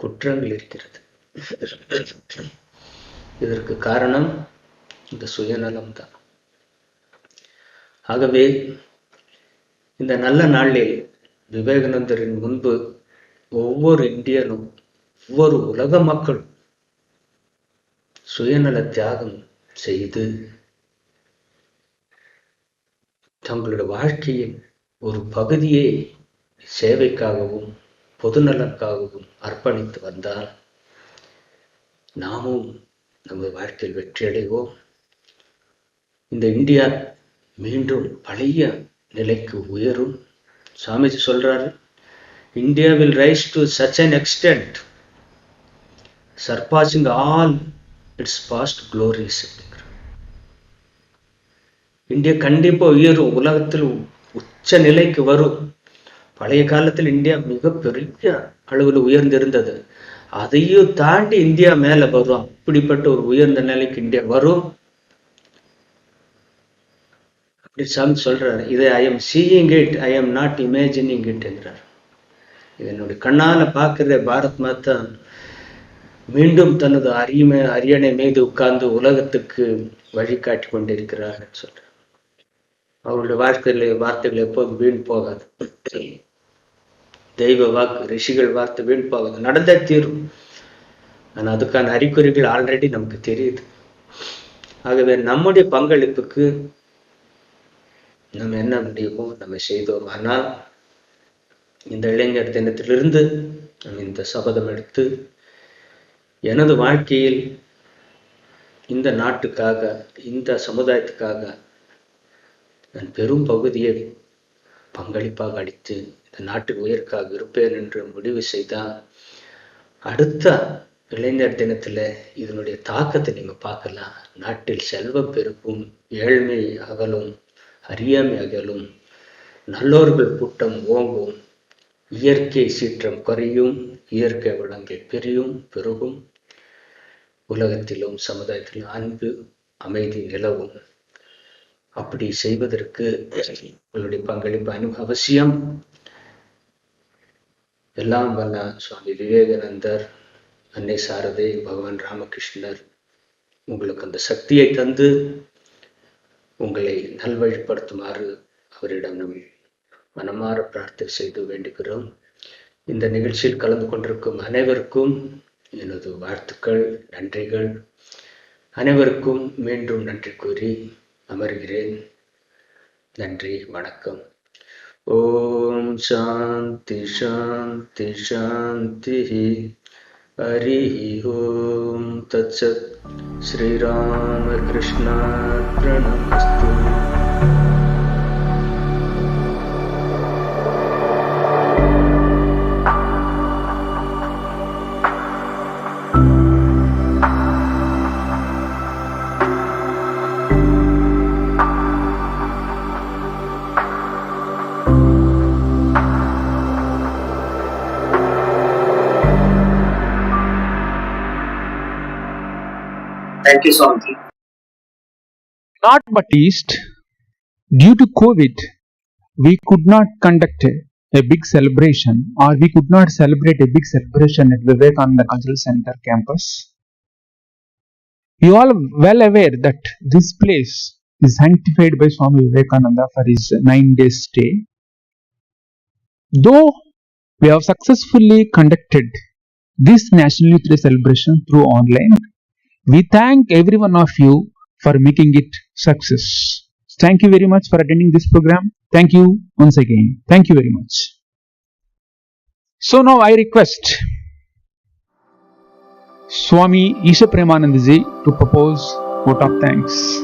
குற்றங்கள் இருக்கிறது. இதற்கு காரணம் இந்த சுயநலம் தான். ஆகவே இந்த நல்ல நாளில் விவேகானந்தரின் முன்பு ஒவ்வொரு இந்தியனும், ஒவ்வொரு உலக மக்களும் சுயநல தியாகம் செய்து தங்களுடைய வாழ்க்கையின் ஒரு பகுதியை சேவைக்காகவும் பொதுநலனுக்காகவும் அர்ப்பணித்து வந்தால் நாமும் நமது வாழ்க்கையில் வெற்றியடைவோம். இந்த இந்தியா மீண்டும் பழைய நிலைக்கு உயரும். சாமிஜி சொல்றாரு, India will rise to such an extent surpassing all its past glories. India கண்டிப்பா உயரும், உலகத்தில் உச்ச நிலைக்கு வரும். பழைய காலத்தில் இந்தியா மிக பெரிய அளவில் உயர்ந்திருந்தது. அதையும் தாண்டி இந்தியா மேல வரும். அப்படிப்பட்ட ஒரு உயர்ந்த நிலைக்கு இந்தியா வரும். அப்படி சாமி சொல்றாரு, இதை I am seeing it, I am not imagining it என்றார். இதனுடைய கண்ணால பார்க்கிற பாரத் மாதா மீண்டும் தனது அரியணை மீது உட்கார்ந்து உலகத்துக்கு வழிகாட்டி கொண்டிருக்கிறார் சொல்றார். அவருடைய வார்த்தைகள் எப்போதும் வீண் போகாது. தெய்வ வாக்கு, ரிஷிகள் வார்த்தை வீண் போகாது, நடந்தே தீரும். ஆனா அதுக்கான அறிகுறிகள் ஆல்ரெடி நமக்கு தெரியுது. ஆகவே நம்முடைய பங்களிப்புக்கு நம்ம என்ன முடியுமோ நம்ம செய்தோம். ஆனால் இந்த இளைஞர் தினத்திலிருந்து நம்ம இந்த சபதம் எடுத்து, எனது வாழ்க்கையில் இந்த நாட்டுக்காக, இந்த சமுதாயத்துக்காக நான் பெரும் பகுதியை பங்களிப்பாக அளித்து இந்த நாட்டுக்கு உயர்க்காக இருப்பேன் என்று முடிவு செய்தால், அடுத்த இளைஞர் தினத்துல இதனுடைய தாக்கத்தை நீங்க பார்க்கலாம். நாட்டில் செல்வம் பெருக்கும், ஏழ்மை அகலும், அறியாமை அகலும், நல்லோர்கள் கூட்டம் ஓங்கும், இயற்கை சீற்றம் குறையும், இயற்கை வளங்கள் பெருகும், உலகத்திலும் சமுதாயத்திலும் அன்பு அமைதி நிலவும். அப்படி செய்வதற்கு உங்களுடைய பங்களிப்பு அவசியம். எல்லாம் வல்ல சுவாமி விவேகானந்தர், அன்னை சாரதை, பகவான் ராமகிருஷ்ணர் உங்களுக்கு அந்த சக்தியை தந்து உங்களை நல்வழிப்படுத்துமாறு அவரிடம் நம் மனமாற பிரார்த்தனை செய்து வேண்டுகிறோம். இந்த நிகழ்ச்சியில் கலந்து கொண்டிருக்கும் அனைவருக்கும் எனது வாழ்த்துக்கள், நன்றிகள். அனைவருக்கும் மீண்டும் நன்றி கூறி அமர்கிறேன். நன்றி, வணக்கம். ஓம் சாந்தி சாந்தி சாந்தி. ஹரி ஓம் தத்சத். ஸ்ரீராமகிருஷ்ணார்ப்பணமஸ்து. Thank you, Swamiji. Not but least, due to COVID, we could not conduct a big celebration, or we could not celebrate a big celebration at Vivekananda Cultural Center campus. You all well aware that this place is sanctified by Swami Vivekananda for his 9 days stay. Though We have successfully conducted this National Youth Day celebration through online. We thank every one of you for making it success. Thank you very much for attending this program. Thank you once again. Thank you very much. So now I request Swami Isha Premanandji to propose vote of thanks.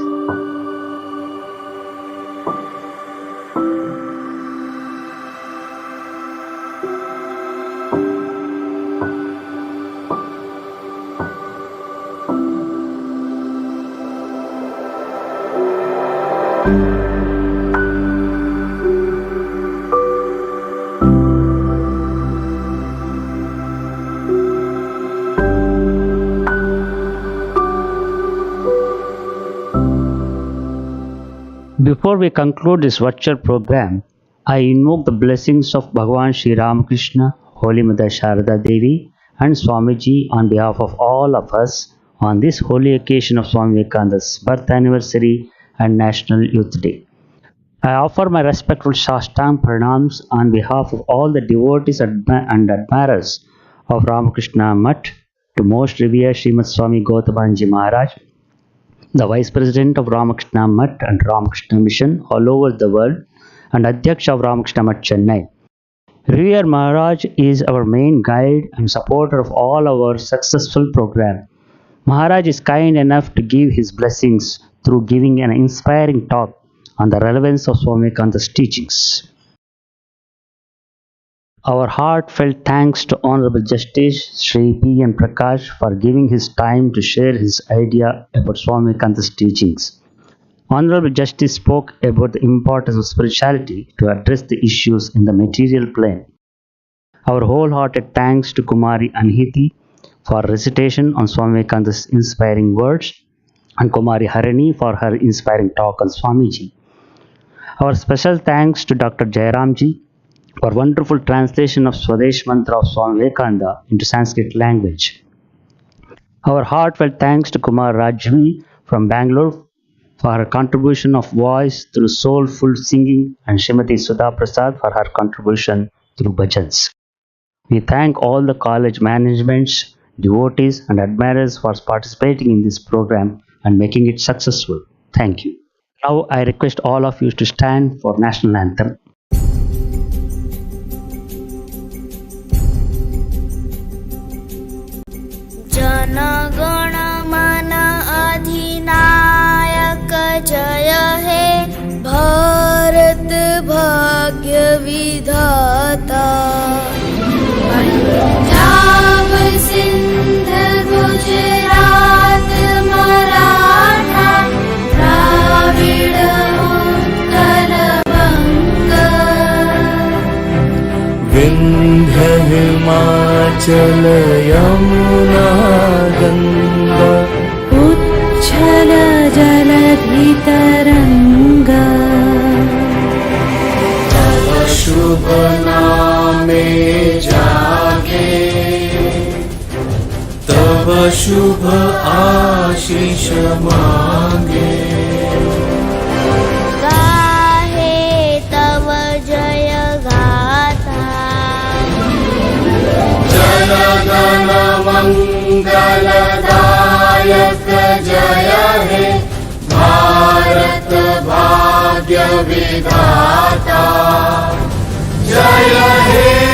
Before we conclude this virtual program, I invoke the blessings of Bhagavan Sri Ramakrishna, Holy Mother Sharada Devi and Swamiji on behalf of all of us on this holy occasion of Swami Vivekananda's birth anniversary and National Youth Day. I offer my respectful Shashtang pranams on behalf of all the devotees and admirers of Ramakrishna Mutt to Most Revered Srimad Swami Gautamanji Maharaj, the Vice President of Ramakrishna Mutt and Ramakrishna Mission all over the world, and Adhyaksha of Ramakrishna Mutt Chennai. Revered Maharaj is our main guide and supporter of all our successful program. Maharaj is kind enough to give his blessings through giving an inspiring talk on the relevance of Swami Vivekananda's teachings. Our heartfelt thanks to Honorable Justice Sri P.N. Prakash for giving his time to share his idea about Swami Vivekananda's teachings. Honorable Justice spoke about the importance of spirituality to address the issues in the material plane. Our wholehearted thanks to Kumari Anhiti for recitation on Swami Vivekananda's inspiring words and Kumari Harini for her inspiring talk on Swamiji. Our special thanks to Dr. Jairamji for wonderful translation of Swadesh Mantra of Swami Vivekananda into Sanskrit language. Our heartfelt thanks to Kumar Rajvi from Bangalore for her contribution of voice through soulful singing and Srimati Sudha Prasad for her contribution through bhajans. We thank all the college managements, devotees and admirers for participating in this program and making it successful. Thank you. Now I request all of you to stand for National Anthem. जनगण मन अधिनायक जय हे भारत भाग्य विधाता पंजाब सिंध गुजरात मराठा द्राविड़ उत्कल बंग विंध्य हिमाचल यमुना गंगा उच्छल जलधि तरंगा तव शुभ नामे जागे तव शुभ आशीष मांगे गाहे तव जय गाथा जनगण मंगलदायक जय हे भारत भाग्य विधाता जय हे